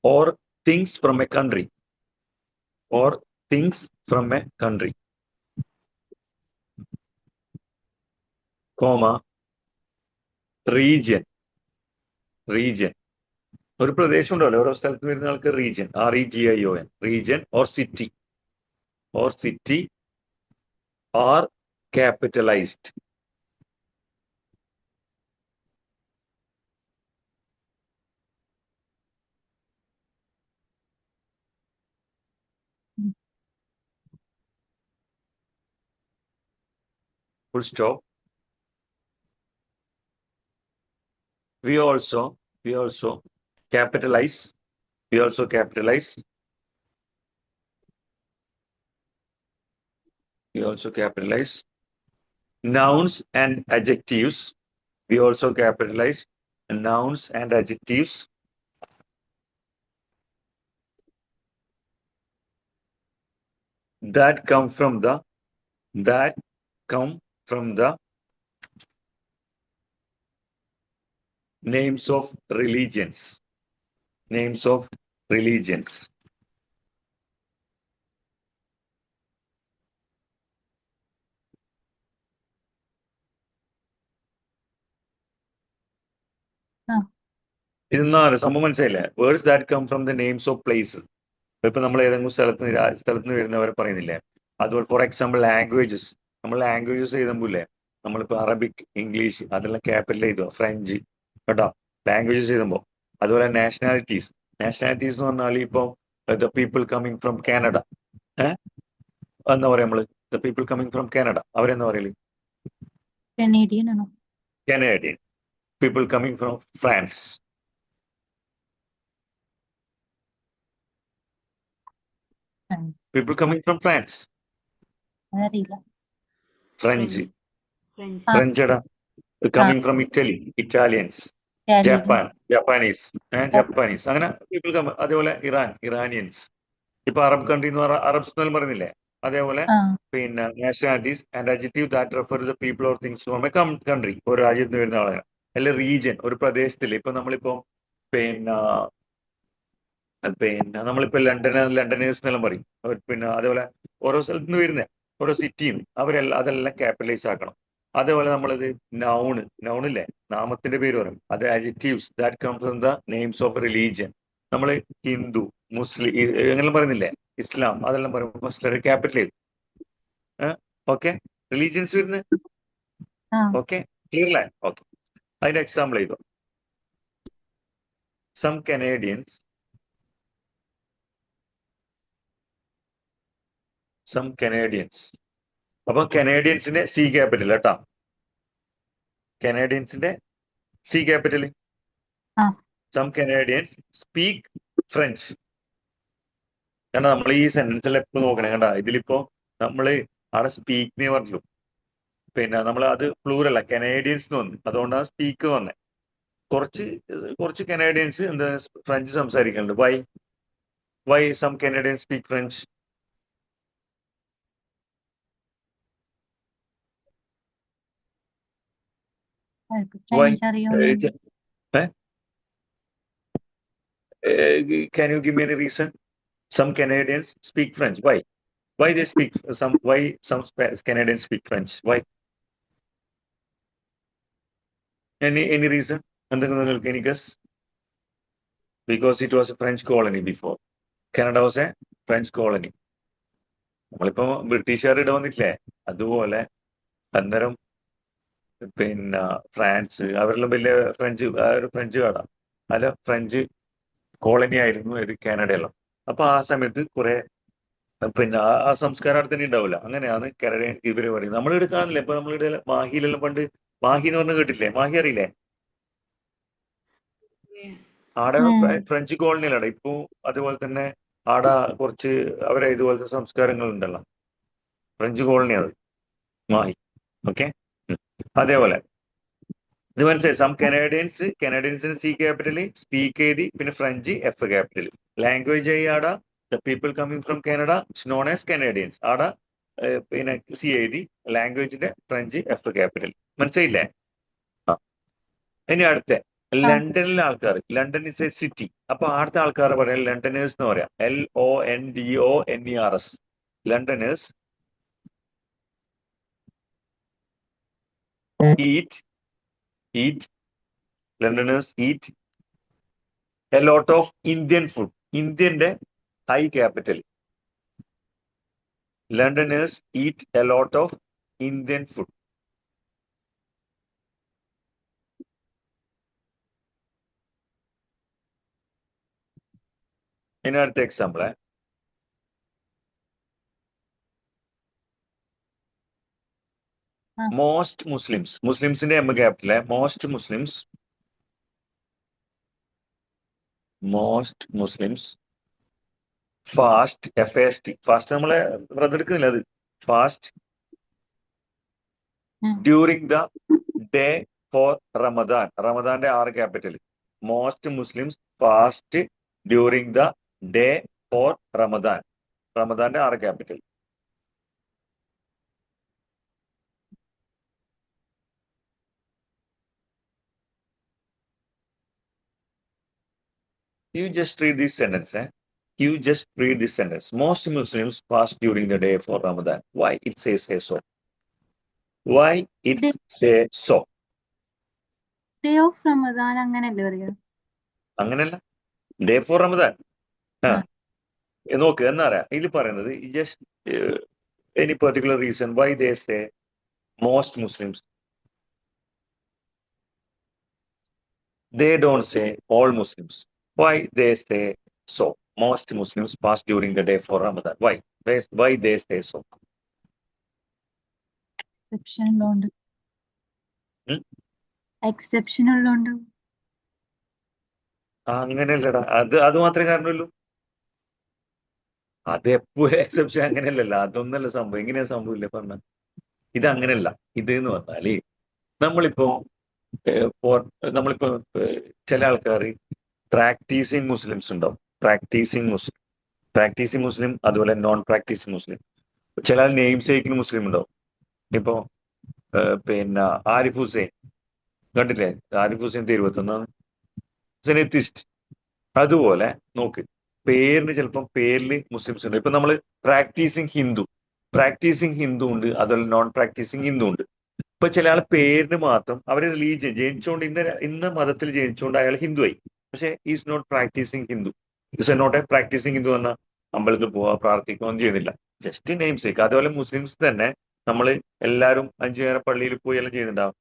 Or things from a country. Or things from a country. Comma, region. Region. ഒരു പ്രദേശം ഉണ്ടല്ലോ, ഓരോ സ്ഥലത്ത് വരുന്ന ആൾക്ക് region, REGION, region or city. Or city are capitalized. Full stop. We also capitalize. We also capitalize. We also capitalize nouns and adjectives. We also capitalize nouns and adjectives. That come from the names of religions. Names of religions. ഇതെന്നാണ് സംഭവം, മനസ്സിലായില്ലേ? Words that come from the names of places. ഇപ്പൊ നമ്മൾ ഏതെങ്കിലും സ്ഥലത്ത് നിന്ന് വരുന്നവരെ പറയുന്നില്ലേ? അതുപോലെ ഫോർ എക്സാമ്പിൾ ലാംഗ്വേജസ്. നമ്മൾ ലാംഗ്വേജസ് എഴുതുമ്പോഴേ നമ്മളിപ്പോ അറബിക്, ഇംഗ്ലീഷ് അതെല്ലാം ക്യാപിറ്റൽ എഴുതുക. ഫ്രഞ്ച് കേട്ടോ, ലാംഗ്വേജസ് എഴുതുമ്പോൾ. അതുപോലെ നാഷണാലിറ്റീസ്. നാഷണാലിറ്റീസ് എന്ന് പറഞ്ഞാൽ ഇപ്പൊ the people coming from Canada. എന്താ പറയാ നമ്മള്? The people coming from Canada അവരെന്താ പറയല്? കനേഡിയൻ ആണോ? Canadian. People coming from France. People coming from France. അതറിയില്ല. French. French. French. Coming from Italy. Italians. Japan. Japanese. Japanese. അങ്ങനെ people come. അതേപോലെ Iranians. ഇപ്പൊ അറബ് കൺട്രി എന്ന് പറഞ്ഞാൽ അറബ്സ് എന്നെല്ലാം പറയുന്നില്ലേ? അതേപോലെ പിന്നെ nationalities and adjective that refer to the people or things from a country. ഒരു രാജ്യത്ത് നിന്ന് വരുന്ന ആളാണ്. അല്ലെ റീജിയൻ, ഒരു പ്രദേശത്തില്. ഇപ്പൊ നമ്മളിപ്പോ പിന്നെ നമ്മളിപ്പോ ലണ്ടനേഴ്സ് എന്നെല്ലാം പറയും. പിന്നെ അതേപോലെ ഓരോ സ്ഥലത്ത് നിന്ന് വരുന്ന ഓരോ സിറ്റിന്ന് അതെല്ലാം ക്യാപിറ്റലൈസ് ആക്കണം. അതേപോലെ നമ്മളിത് നൗണില്ലേ, നാമത്തിന്റെ പേര് പറയും. അത് adjectives that comes from the names of religion. നമ്മൾ ഹിന്ദു, മുസ്ലിം എങ്ങനെ പറയുന്നില്ലേ, ഇസ്ലാം അതെല്ലാം പറയും മുസ്ലിം ക്യാപിറ്റൽ ചെയ്തു. ഓക്കെ, റിലീജിയൻസ് വരുന്നത്. ഓക്കെ, ക്ലിയർ അല്ലേ? ഓക്കെ, അതിന്റെ എക്സാമ്പിൾ ചെയ്തു. Some Canadians. അപ്പൊ കനേഡിയൻസിന്റെ സി ക്യാപിറ്റൽ കേട്ടാ. കനേഡിയൻസിന്റെ C capital some Canadians speak French. കാരണം നമ്മൾ ഈ സെന്റൻസിൽ എപ്പോൾ നോക്കണേ കണ്ട, ഇതിലിപ്പോ നമ്മള് അവിടെ സ്പീക്ക് എന്നേ പറഞ്ഞു, പിന്നെ നമ്മൾ അത് പ്ലൂറല്ല കനേഡിയൻസ് എന്ന് വന്നു, അതുകൊണ്ടാണ് സ്പീക്ക് വന്നത്. കുറച്ച് കുറച്ച് കനേഡിയൻസ് എന്താ ഫ്രഞ്ച് സംസാരിക്കുന്നുണ്ട്. Why some Canadians speak French? അവർക്ക് വൈ? ഫ്രഞ്ച് അറിയുമെന്ന്. Can you give me any reason? Some Canadians speak French. Why? Why they speak some? Why some Canadians speak French? Why? Any reason? Any guess? Because it was a French colony before. Canada was a French colony. നമ്മളിപ്പോ ബ്രിട്ടീഷുകാർ ഇവിടെ വന്നിട്ടില്ലേ, അതുപോലെ അന്നേരം പിന്നെ France അവരെല്ലാം വലിയ French കാടാ, അല്ല ഫ്രഞ്ച് കോളനി ആയിരുന്നു ഇത് കാനഡയെല്ലാം. അപ്പൊ ആ സമയത്ത് കുറെ പിന്നെ ആ സംസ്കാരം അവിടെ തന്നെ ഉണ്ടാവില്ല. അങ്ങനെയാണ് കനഡ ഇവര് പറയുന്നത്. നമ്മളിവിടെ കാണില്ലേ, ഇപ്പൊ നമ്മളിവിടെ മാഹിയിലെല്ലാം പണ്ട് മാഹി എന്ന് പറഞ്ഞ് കേട്ടില്ലേ? മാഹി അറിയില്ലേ? ആടെ ഫ്രഞ്ച് കോളനിയിലാണ് ഇപ്പൊ. അതുപോലെ തന്നെ ആടെ കുറച്ച് അവരെ ഇതുപോലത്തെ സംസ്കാരങ്ങൾ ഉണ്ടല്ലോ, ഫ്രഞ്ച് കോളനി അത് മാഹി. ഓക്കെ, അതേപോലെ ഇത് മനസ്സിലായി. സം കനേഡിയൻസിന് സി ക്യാപിറ്റല്, സ്പീക്ക് ചെയ്തി, പിന്നെ ഫ്രഞ്ച് എഫ് ക്യാപിറ്റല്. ലാംഗ്വേജ് ആയി ആടെ the people coming from Canada known as Canadians. ആടെ പിന്നെ സി എഴുതി, ലാംഗ്വേജിന്റെ ഫ്രഞ്ച് എഫ് ക്യാപിറ്റൽ. മനസ്സിലായില്ലേ? ആ, ഇനി അടുത്ത ലണ്ടനിലെ ആൾക്കാർ. London is a city. അപ്പൊ ആടുത്തെ ആൾക്കാർ പറയാം ലണ്ടനേഴ്സ് എന്ന് പറയാം. LONDONERS. Londoners eat Londoners eat a lot of Indian food. ഇന്ത്യന്റെ I capital. Londoners eat a lot of Indian food. ഇനി അടുത്ത എക്സാമ്പിൾ. മോസ്റ്റ് മുസ്ലിംസിന്റെ M capital. Most Muslims fast, FAST. Fast നമ്മളെ വ്രതം എടുക്കുന്നില്ല, അത് fast during the day for Ramadan. റമദാന്റെ R capital. Most Muslims fast during the day for Ramadan. റമദാന്റെ R capital. You just read this sentence. You just read this sentence. Most Muslims fast during the day for Ramadan. Why it says so? Why it say so? Day of Ramadan അങ്ങനെയല്ലേ പറയാ? അങ്ങനെയല്ല, day for Ramadan. നോക്ക് എന്നാ പറയാ ഇതിൽ പറയുന്നത്, just any particular reason why they say most Muslims. They don't say all Muslims. Why they say so? Most Muslims fast during the day for Ramadan. Why? Why they say so? Exception ഉള്ളതുകൊണ്ട്. ഉം? Exception ഉള്ളതുകൊണ്ട്. അങ്ങനെയല്ലടാ, അത് മാത്രമേ കാരണമുള്ളൂ. അത് എപ്പോഴും exception അങ്ങനെയല്ലല്ലോ, അതൊന്നല്ല സംഭവം. ഇങ്ങനെയാ സംഭവമില്ല പറഞ്ഞ. ഇത് അങ്ങനെയല്ല. ഇത് എന്ന് പറഞ്ഞാല് നമ്മളിപ്പോ ചില ആൾക്കാർ പ്രാക്ടീസിങ് മുസ്ലിംസ് ഉണ്ടാവും. പ്രാക്ടീസിങ് മുസ്ലിം അതുപോലെ നോൺ പ്രാക്ടീസിങ് മുസ്ലിം. ചില നെയിം സേക്കിന് മുസ്ലിം ഉണ്ടാവും. ഇപ്പോ പിന്നെ ആരിഫ് ഹുസൈൻ കണ്ടില്ലേ? ആരിഫ് ഹുസൈൻ 21 സെനറ്റിസ്റ്റ്. അതുപോലെ നോക്ക്, പേരിന് ചിലപ്പം പേരിൽ മുസ്ലിംസ് ഉണ്ട്. ഇപ്പൊ നമ്മൾ പ്രാക്ടീസിങ് ഹിന്ദു ഉണ്ട്, അതുപോലെ നോൺ പ്രാക്ടീസിങ് ഹിന്ദു ഉണ്ട്. ഇപ്പൊ ചില ആൾ പേരിന് മാത്രം അവരെ റിലീജിയൻ ജനിച്ചുകൊണ്ട് ഇന്ന മതത്തിൽ ജനിച്ചുകൊണ്ട് അയാൾ ഹിന്ദുവായി. പക്ഷെ is not practising Hindu. Is not a practising Hindu എന്ന അമ്പലത്തിൽ പോവാ പ്രാർത്ഥിക്കുകയൊന്നും ചെയ്യുന്നില്ല, ജസ്റ്റ് നെയിം സേക്ക്. അതുപോലെ മുസ്ലിംസ് തന്നെ നമ്മൾ എല്ലാവരും 5 നേരം പള്ളിയിൽ പോയി എല്ലാം ചെയ്യുന്നുണ്ടാവും.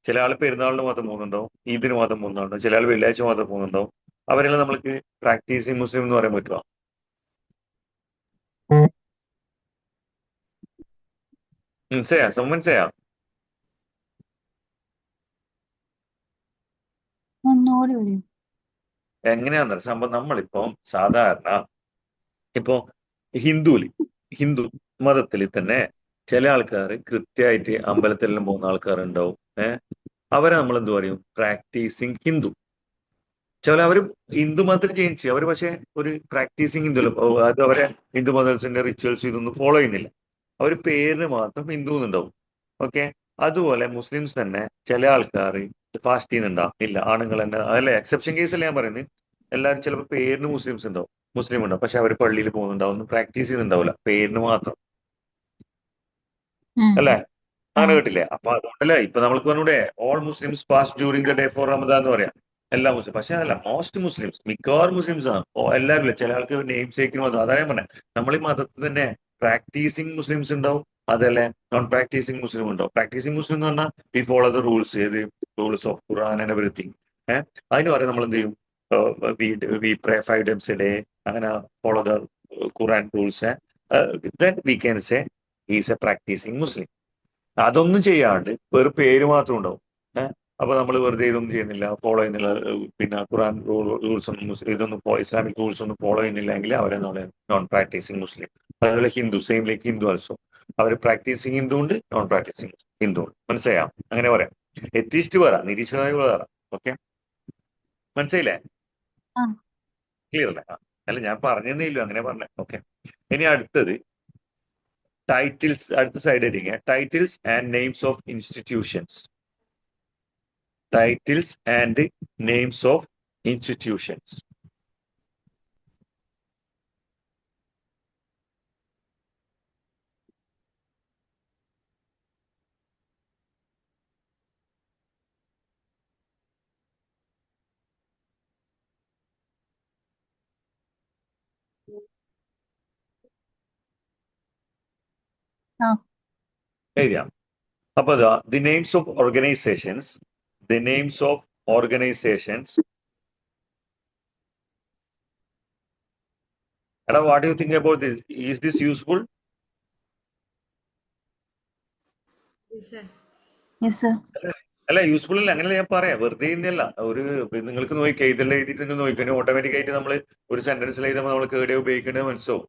ചില ആൾ പെരുന്നാളിന് മാത്രം പോകുന്നുണ്ടാവും, ഈദിന് മാത്രം പോകുന്നുണ്ടാവും, ചില ആൾ വെള്ളിയാഴ്ച മാത്രം പോകുന്നുണ്ടാവും. അവരെല്ലാം നമ്മൾക്ക് പ്രാക്ടീസിങ് മുസ്ലിം എന്ന് പറയാൻ പറ്റുമോ? മനസ്സിലായോ? ഒന്നുകൂടി വരും. എങ്ങനെയാണെന്ന് സംഭവം നമ്മളിപ്പം സാധാരണ ഇപ്പോ ഹിന്ദു മതത്തിൽ തന്നെ ചില ആൾക്കാർ കൃത്യമായിട്ട് അമ്പലത്തിലെല്ലാം പോകുന്ന ആൾക്കാരുണ്ടാവും. അവരെ നമ്മൾ എന്ത് പറയും? പ്രാക്ടീസിങ് ഹിന്ദു. ചില അവര് ഹിന്ദു മതത്തിൽ ജനിച്ചു, അവർ പക്ഷെ ഒരു പ്രാക്ടീസിങ് ഹിന്ദു അല്ല. അത് അവരെ ഹിന്ദു മതത്തിന്റെ റിച്വൽസ് ഇതൊന്നും ഫോളോ ചെയ്യുന്നില്ല. അവർ പേരിന് മാത്രം ഹിന്ദു എന്നുണ്ടാവും. ഓക്കെ. അതുപോലെ മുസ്ലിംസ് തന്നെ ചില ആൾക്കാർ ഫാസ്റ്റ് ചെയ്യുന്നുണ്ടാവും. ഇല്ല, ആണുങ്ങൾ തന്നെ, അതല്ല എക്സെപ്ഷൻ കേസല്ല ഞാൻ പറയുന്നത്. എല്ലാവരും ചിലപ്പോൾ പേരിന് മുസ്ലിംസ് ഉണ്ടാവും, മുസ്ലിം ഉണ്ടാവും, പക്ഷെ അവർ പള്ളിയിൽ പോകുന്നുണ്ടാവും, ഒന്നും പ്രാക്ടീസ് ചെയ്യുന്നുണ്ടാവില്ല, പേരിന് മാത്രം. ഉം. അല്ലേ? ആ. അങ്ങനെ കേട്ടില്ലേ? അപ്പൊ അതുകൊണ്ടല്ലേ ഇപ്പൊ നമ്മൾക്ക് പറഞ്ഞൂടെ all Muslims pass during the day for Ramadan എന്ന് പറയാം. എല്ലാ മുസ്ലിം, പക്ഷെ അതല്ല മോസ്റ്റ് മുസ്ലിംസ്, മിക്കവാറും മുസ്ലിംസ് ആണ്. എല്ലാവരും ഇല്ല, ചില ആൾക്ക് നെയിം സേക്കിന് മതം. അതാ ഞാൻ പറഞ്ഞത്, നമ്മൾ ഈ മതത്തിൽ തന്നെ പ്രാക്ടീസിങ് മുസ്ലിംസ് ഉണ്ടാവും, അതല്ലേ നോൺ പ്രാക്ടീസിങ് മുസ്ലിം ഉണ്ടാവും. പ്രാക്ടീസിങ് മുസ്ലിം എന്ന് പറഞ്ഞാൽ വി ഫോളോ ദ റൂൾസ്, ഏത് rules of Quran and everything. അതിന് പറയാം നമ്മൾ എന്ത് ചെയ്യും? We pray 5 times a day, അങ്ങനെ follow the Quran rules. Then we can say he's a practising Muslim. അതൊന്നും ചെയ്യാണ്ട് വെറും പേര് മാത്രം ഉണ്ടാവും. അപ്പൊ നമ്മൾ വെറുതെ ഇതൊന്നും ചെയ്യുന്നില്ല, ഫോളോ ചെയ്യുന്നില്ല, പിന്നെ ഖുറാൻ റൂൾസ് ഒന്നും ഇതൊന്നും ഇസ്ലാമിക് റൂൾസ് ഒന്നും ഫോളോ ചെയ്യുന്നില്ലെങ്കിൽ അവരെ നോൺ പ്രാക്ടീസിങ് മുസ്ലിം. അതുപോലെ Hindu, same like Hindu also. അവർ പ്രാക്ടീസിങ് ഹിന്ദു ഉണ്ട്, നോൺ പ്രാക്ടീസിങ് ഹിന്ദു ഉണ്ട്. മനസ്സിലായാം? അങ്ങനെ പറയാം. എത്തിസ്റ്റ് വേറെ, നിരീശ്വരവാദി വേറെ. ഓക്കെ, മനസ്സിലായില്ലേ? ആ. ക്ലിയർ അല്ലേ? അല്ല, ഞാൻ പറഞ്ഞതേ ഇല്ലു, അങ്ങനെ പറഞ്ഞേ. ഓക്കെ. ഇനി അടുത്തത് ടൈറ്റിൽസ്. അടുത്ത സൈഡ് ഇരിക്കുക, titles and names of institutions. Titles and names of institutions. ആ. എഴുതിയാ? അപ്പൊ the names of organizations, the names of organizations. What do you think about this? Is this useful? Sir yes sir. അല്ല, useful അല്ല, അങ്ങനെയല്ല ഞാൻ പറയാം. വെറുതെ ഇന്നല്ല. ഒരു നിങ്ങൾക്ക് നോക്കിയാൽ ഇതെല്ലാം എഴുതിയിട്ട് നിങ്ങൾ നോക്കിക്കഴിഞ്ഞാൽ ഓട്ടോമാറ്റിക് ആയിട്ട് നമ്മൾ ഒരു സെന്റൻസിൽ എഴുതുമ്പോൾ നമ്മൾ കേടെ ഉപയോഗിക്കേണ്ടത് മനസ്സിലാവും.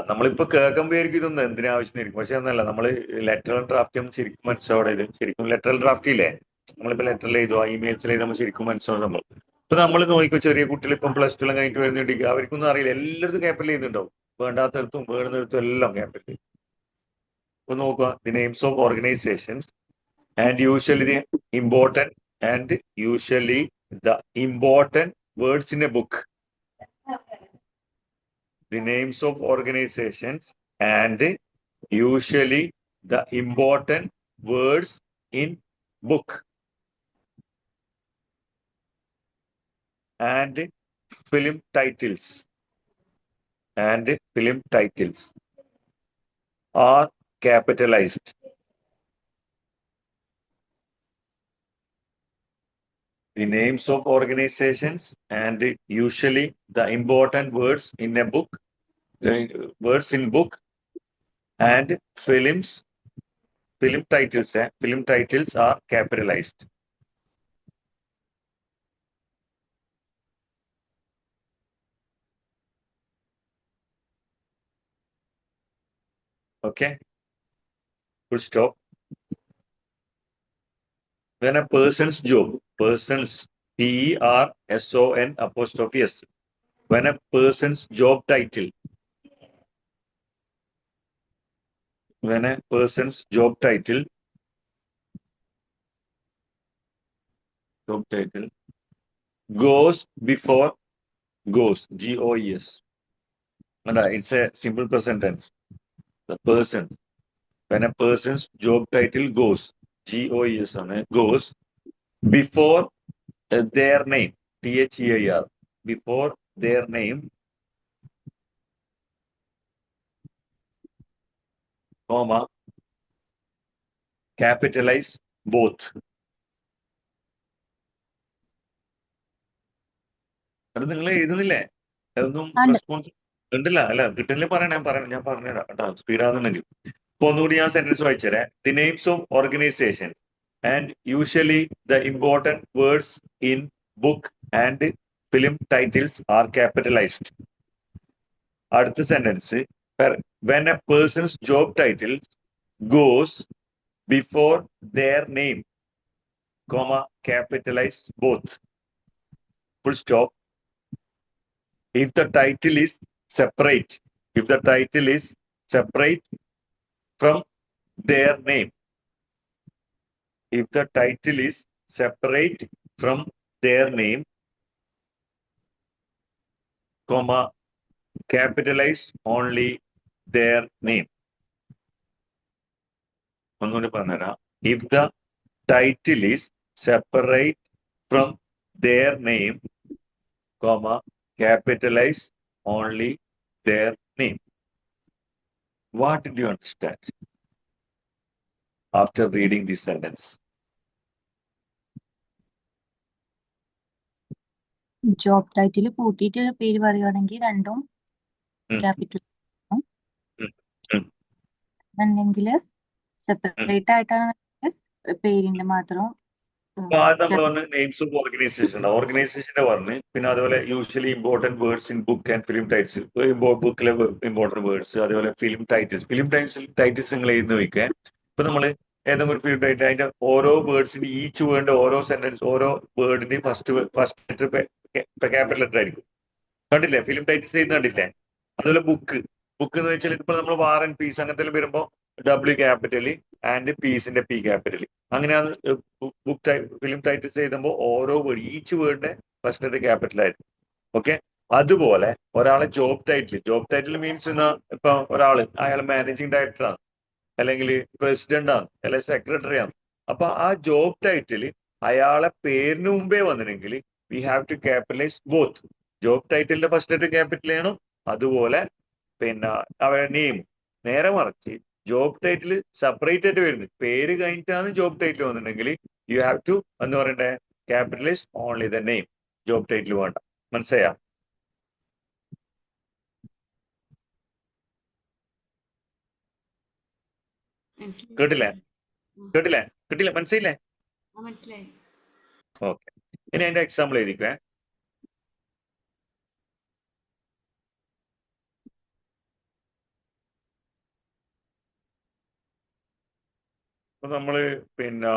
നമ്മളിപ്പോ കേൾക്കുമ്പോഴായിരിക്കും ഇതൊന്നും എന്തിനാവശ്യമായിരിക്കും, പക്ഷെ ഒന്നല്ല. നമ്മൾ ലെറ്ററൽ ഡ്രാഫ്റ്റ് ശരിക്കും മനസ്സിലാവിടെ. ഇത് ശരിക്കും ലെറ്ററൽ ഡ്രാഫ്റ്റ് ഇല്ലേ, നമ്മളിപ്പോ ലെറ്ററിൽ എഴുതുക, ഇമെയിൽസിൽ എഴുതുമ്പോൾ ശരിക്കും മനസ്സിലാവും നമ്മൾ. ഇപ്പൊ നമ്മൾ നോക്കിക്കോ, ചെറിയ കുട്ടികൾ ഇപ്പം പ്ലസ് ടു കഴിഞ്ഞിട്ട് വരുന്നുണ്ടെങ്കിൽ അവർക്കൊന്നും അറിയില്ല, എല്ലായിടത്തും ക്യാപിറ്റൽ ചെയ്യുന്നുണ്ടാവും, വേണ്ടാത്തടത്തും വേണ്ടുന്നിടത്തും എല്ലാം ക്യാപിറ്റൽ. ഇപ്പൊ നോക്കുക, the names of organisations and usually the important and usually the important words in A book. The names of organizations and usually the important words in book. And film titles are capitalized. The names of organizations and usually the important words in a book, words in book, and film titles are capitalized. Okay, full stop. When a person's job, persons, PERSON''S, when a person's job title, goes before goes, GOES. And it's a simple present tense. The person, when a person's job title goes, GOES on it, goes before their name, THEIR, before their name, comma, capitalize both. അത് നിങ്ങൾ എഴുതുന്നില്ലേ? അതൊന്നും ഉണ്ട്. Response ഉണ്ടല്ല? അല്ല, കിട്ടുന്നില്ല, ഞാൻ പറഞ്ഞുതരാം കേട്ടോ, സ്പീഡാകുന്നുണ്ടെങ്കിൽ. ഇപ്പൊ ഒന്നുകൂടി ഞാൻ സെന്റൻസ് വായിച്ചുതരാം. The names of organisation and usually the important words in book and film titles are capitalized. അടുത്ത sentence when a person's job title goes before their name, comma, capitalized both, full stop. If the title is separate, if the title is separate from their name, if the title is separate from their name, comma, capitalize only their name. ഒന്നുകൂടി പറഞ്ഞുതരാം. If the title is separate from their name, comma, capitalize only their name. What did you understand after reading this sentence? Job title കൂട്ടിയിട്ട് പേര് പറയുകയാണെങ്കിൽ രണ്ടും ഉം, capital ഉം, ഉം, അല്ലെങ്കിൽ ഉം. സെപ്പറേറ്റ് ആയിട്ടാണ് പേരിന്റെ മാത്രം അപ്പൊ അത് നമ്മൾ പറഞ്ഞ നെയിംസ് ഓഫ് ഓർഗനൈസേഷന്റെ പറഞ്ഞ് പിന്നെ അതുപോലെ usually important words in book and film titles ബുക്കിലെ ഇമ്പോർട്ടന്റ് വേർഡ്സ് അതുപോലെ ഫിലിം ടൈറ്റിൽസ് നിങ്ങൾ എഴുതി വയ്ക്കുക. ഇപ്പൊ നമ്മൾ ഏതെങ്കിലും ഒരു ഫിലിം ടൈറ്റിൽ അതിന്റെ ഓരോ വേർഡ്സിന്റെ ഈച്ച് വേർഡിന്റെ ഓരോ സെന്റൻസ് ഓരോ വേർഡിന്റെയും ഫസ്റ്റ് ലെറ്റർ ക്യാപിറ്റൽ ലെറ്റർ ആയിരിക്കും. കണ്ടില്ലേ ഫിലിം ടൈറ്റിൽസ് ചെയ്യുന്ന കണ്ടില്ലേ? അതുപോലെ ബുക്ക് എന്ന് വെച്ചാൽ ഇപ്പൊ നമ്മൾ വാർ ആൻഡ് പീസ് അങ്ങനത്തെ വരുമ്പോൾ W ക്യാപിറ്റൽ ആൻഡ് പീസിന്റെ P ക്യാപിറ്റൽ അങ്ങനെയാണ് ബുക്ക് ഫിലിം ടൈറ്റിൽസ് എഴുതുമ്പോൾ ഓരോ വേർഡ് ഈച്ച് വേർഡിന്റെ ഫസ്റ്റ് ലെറ്റർ ക്യാപിറ്റൽ ആയിരിക്കും. ഓക്കെ, അതുപോലെ ഒരാളെ ജോബ് ടൈറ്റിൽ മീൻസ് ഇപ്പൊ ഒരാള് അയാൾ മാനേജിങ് ഡയറക്ടറാണ്, അല്ലെങ്കിൽ പ്രസിഡന്റ് ആണ്, അല്ലെങ്കിൽ സെക്രട്ടറി ആണ്. അപ്പൊ ആ ജോബ് ടൈറ്റിൽ അയാളെ പേരിന് മുമ്പേ വന്നിട്ടുണ്ടെങ്കിൽ we have to capitalise both. Job ടൈറ്റിലിന്റെ ഫസ്റ്റ് ലെറ്റർ ക്യാപിറ്റൽ ചെയ്യണം, അതുപോലെ പിന്നെ അവരുടെ നെയിം. നേരെ മറിച്ച് ജോബ് ടൈറ്റിൽ സെപ്പറേറ്റ് ആയിട്ട് വരുന്നത് പേര് കഴിഞ്ഞിട്ടാണ് ജോബ് ടൈറ്റിൽ വന്നിട്ടുണ്ടെങ്കിൽ യു ഹാവ് ടു എന്ന് പറയണ്ടേ capitalise only the name. Job title വേണ്ട. മനസ്സിലായോ? കേട്ടില്ലേ? കിട്ടില്ല? മനസ്സിലായില്ലേ? മനസ്സിലായി. ഓക്കെ, ഇനി അതിന്റെ എക്സാമ്പിൾ എഴുതിക്കേ. അപ്പൊ നമ്മള് പിന്നെ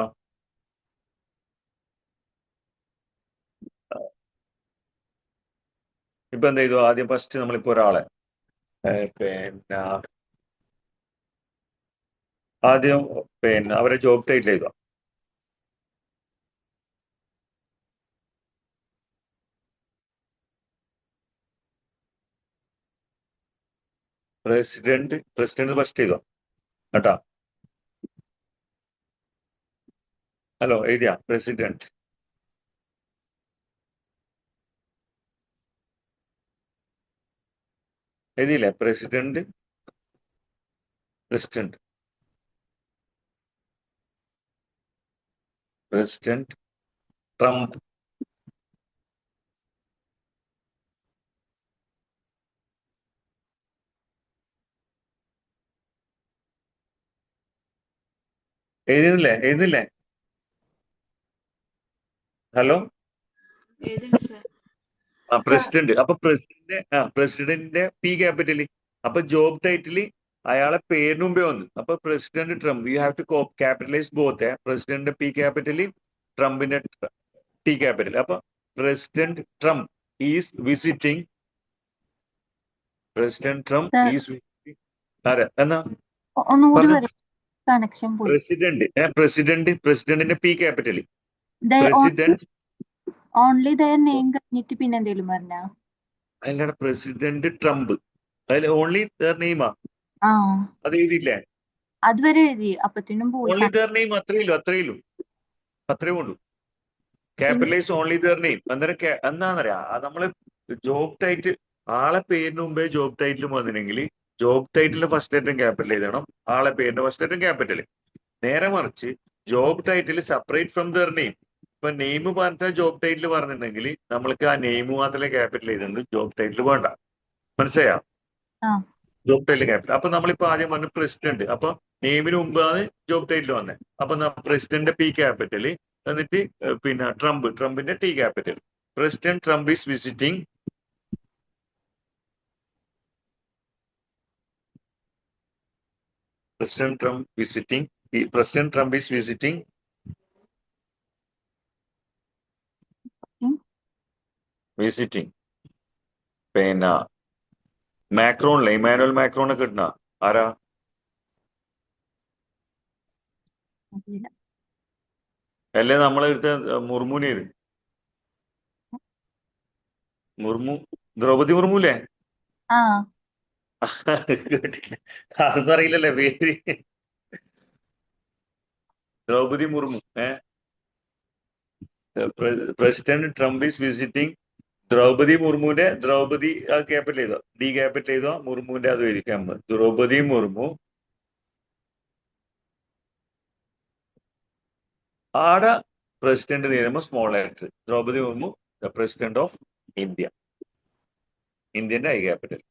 ഇപ്പൊ എന്ത് ചെയ്തു? ആദ്യം ഫസ്റ്റ് നമ്മളിപ്പോ ഒരാളെ പിന്നെ ആദ്യം അവരെ ജോബ് ടൈറ്റിൽ എഴുതുക. പ്രസിഡന്റ് ഫസ്റ്റ് എഴുതുക കേട്ടാ. ഹലോ, എഴുതിയ പ്രസിഡന്റ്. എഴുതിയില്ലേ? President Trump. എഴുതുന്നില്ലേ? ഹലോ, എഴുതുന്നുണ്ട് സർ. പ്രസിഡന്റ്. അപ്പൊ പ്രസിഡന്റിന്റെ P ക്യാപിറ്റൽ. അപ്പൊ ജോബ് ടൈറ്റിൽ അയാളെ പേരിന് മുമ്പേ വന്നു. അപ്പൊ president Trump, you have to capitalise both. പ്രസിഡന്റിന്റെ P ക്യാപിറ്റൽ, ട്രംപിന്റെ T ക്യാപിറ്റൽ. അപ്പൊ പ്രസിഡന്റ് ട്രംപ് ഈസ് വിസിറ്റിംഗ്. ആരാ എന്നാ ഒന്നുകൂടി പറഞ്ഞോ? പറയും, കണക്ഷൻ പോയി. പ്രസിഡന്റിന്റെ P capital. President only their name കഴിഞ്ഞിട്ട് പിന്നെ എന്തെങ്കിലും പറഞ്ഞ അതിലാണ് പ്രസിഡന്റ് ട്രംപ്. അതിൽ ഓൺലി ദർ നെയിമാ. ആ അത് എഴുതിയില്ലേ? അതുവരെ എഴുതി, അപ്പത്തിനും പോയി. ഓൺലി ദർ നെയിം അത്രേ ഉള്ളൂ. Capitalise only there name. അന്നേരം എന്താണെന്നറിയാ, നമ്മള് ജോബ് ടൈറ്റിൽ ആളെ പേരിന് മുമ്പേ ജോബ് ടൈറ്റിലും വന്നിട്ടുണ്ടെങ്കിൽ ജോബ് ടൈറ്റിലിന്റെ ഫസ്റ്റ് ലെറ്റർ ക്യാപിറ്റൽ എഴുതണം, ആളെ പേരിന്റെ ഫസ്റ്റ് ലെറ്റർ ക്യാപിറ്റൽ. നേരെ മറിച്ച് job title separate from there name. ഇപ്പൊ നെയിം പറഞ്ഞ ജോബ് ടൈറ്റിൽ പറഞ്ഞിട്ടുണ്ടെങ്കിൽ നമ്മൾക്ക് ആ നെയിം മാത്രമേ ക്യാപിറ്റൽ ചെയ്തിട്ടുണ്ട്, ജോബ് ടൈറ്റിൽ വേണ്ട. മനസ്സിലായോ? Job title capital. അപ്പൊ നമ്മളിപ്പോ ആദ്യം പറഞ്ഞു പ്രസിഡന്റ്. അപ്പൊ നെയിമിന് മുമ്പാണ് ജോബ് ടൈറ്റിൽ വന്നത്. അപ്പൊ പ്രസിഡന്റ് P ക്യാപിറ്റൽ, എന്നിട്ട് പിന്നെ ട്രംപിന്റെ T capital. President Trump is visiting President Trump visiting. President Trump is visiting പിന്നെ മാക്രോണിലെ ഇമാനുവൽ മാക്രോണെ കിട്ടണ ആരാ? അറിയില്ല. അല്ലേ നമ്മളെ എടുത്ത മുർമുനേര് മുർമു, ദ്രൗപതി മുർമുല്ലേ? ആ കേട്ടില്ല. അതൊന്നും അറിയില്ലല്ലേ പേര്? Draupadi Murmu. President Trump is visiting Draupadi മുർമുവിന്റെ, ദ്രൗപതി ക്യാപിറ്റൽ ചെയ്തോ, ഡി ക്യാപിറ്റൽ ചെയ്തോ, മുർമുവിന്റെ അത് വരിക്കാം. ദ്രൗപതി മുർമു ആടെ പ്രസിഡന്റ് നേരുമ്പോ small letter. Draupadi Murmu the president of India, ഇന്ത്യന്റെ ഐ ക്യാപിറ്റൽ.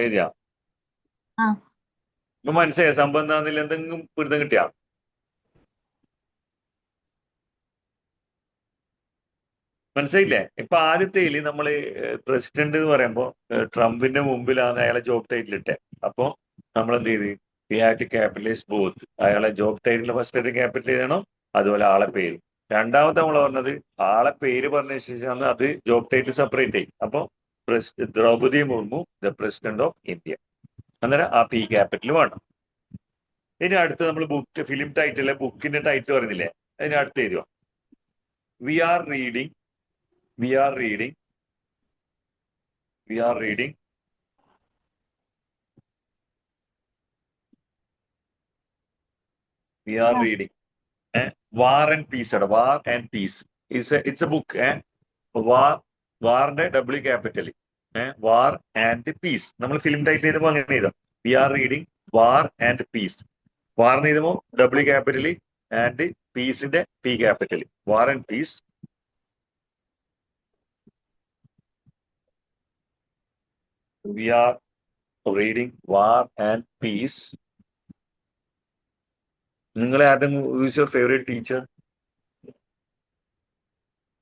എഴുതിയാ? ആ ഇപ്പൊ മനസ്സിലായ സംഭവം എന്താന്നില്ല? എന്തെങ്കിലും പിടുത്തം കിട്ടിയാ? മനസ്സിലായില്ലേ? ഇപ്പൊ ആദ്യത്തേല് നമ്മള് പ്രസിഡന്റ് എന്ന് പറയുമ്പോ ട്രംപിന്റെ മുമ്പിലാണ് അയാളെ ജോബ് ടൈറ്റിൽ ഇട്ടെ. അപ്പൊ നമ്മൾ എന്ത് ചെയ്ത് we have to capitalise both. അയാളെ ജോബ് ടൈറ്റിൽ ഫസ്റ്റ് ക്യാപിറ്റൽ ചെയ്യണം, അതുപോലെ ആളെ പേര്. രണ്ടാമത്തെ നമ്മൾ പറഞ്ഞത് ആളെ പേര് പറഞ്ഞ ശേഷമാണ് അത് ജോബ് ടൈറ്റിൽ സെപ്പറേറ്റ് ചെയ്യും. അപ്പൊ Droupadi Murmu the president of India, അന്നേരം ആ പി ക്യാപിറ്റൽ വേണം. ഇനി അടുത്ത് നമ്മൾ ബുക്ക് ഫിലിം ടൈറ്റിലെ ബുക്കിന്റെ ടൈറ്റിൽ പറയുന്നില്ലേ, അതിന് അടുത്ത് തരുമോ? We are reading we are reading we are reading we are ആ reading War and Peace. War and Peace it's a book. വാറിന്റെ W capital, war and peace. നമ്മൾ ഫിലിം ടൈറ്റിൽ ചെയ്തപ്പോ അങ്ങനെ ചെയ്താ, we are reading war and peace. വാറിന് ചെയ്തപ്പോ W capital and പീസിന്റെ P capital. War and peace. We are reading War and Peace. നിങ്ങളെ ആരെങ്കിലും who's your favorite teacher?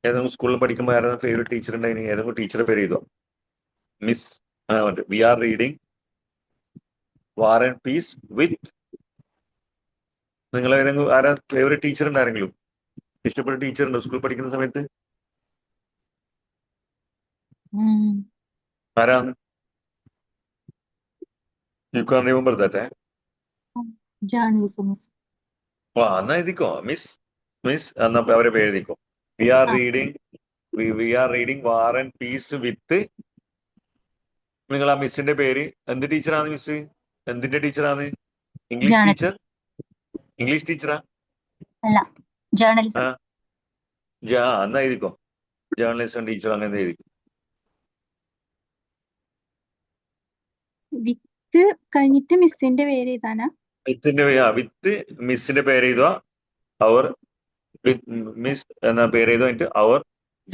ഏതെങ്കിലും സ്കൂളിൽ പഠിക്കുമ്പോൾ ആരെങ്കിലും ഫേവറേറ്റ് ടീച്ചർ ഉണ്ടായി? ഏതെങ്കിലും ടീച്ചറെ പേര് ചെയ്തോ? Miss we are reading war and piece with. നിങ്ങൾ ഏതെങ്കിലും ആരാ ഫേവറേറ്റ് ടീച്ചർ ഉണ്ടാരെങ്കിലും? ഇഷ്ടപ്പെട്ട ടീച്ചർ ഉണ്ടോ സ്കൂളിൽ പഠിക്കുന്ന സമയത്ത്? ഉം. ആരാണ്? You can remember that? Journalism miss. എന്നാ എഴുതിക്കോ മിസ് എന്നാ അവരെ പേര് എഴുതിക്കോ. We are uh reading war and piece with. നിങ്ങൾ ആ മിസ്സിന്റെ പേര് എന്ത് ടീച്ചറാണ്? മിസ് എന്തിന്റെ ടീച്ചറാണ്? English journal teacher? ഇംഗ്ലീഷ് ടീച്ചറാ? അല്ല ജേർണലിസം. എന്നാ എഴുതിക്കോ ജേർണലിസം ടീച്ചർ, അങ്ങനെ എഴുതിക്കോ. വിത്ത് കഴിഞ്ഞിട്ട് മിസ്സിന്റെ പേര് എഴുതാനാ? വിത്ത് മിസ്സിന്റെ പേര് എഴുതുക. അവർ മിസ് എന്ന പേര് എഴുതുക. എന്നിട്ട് അവർ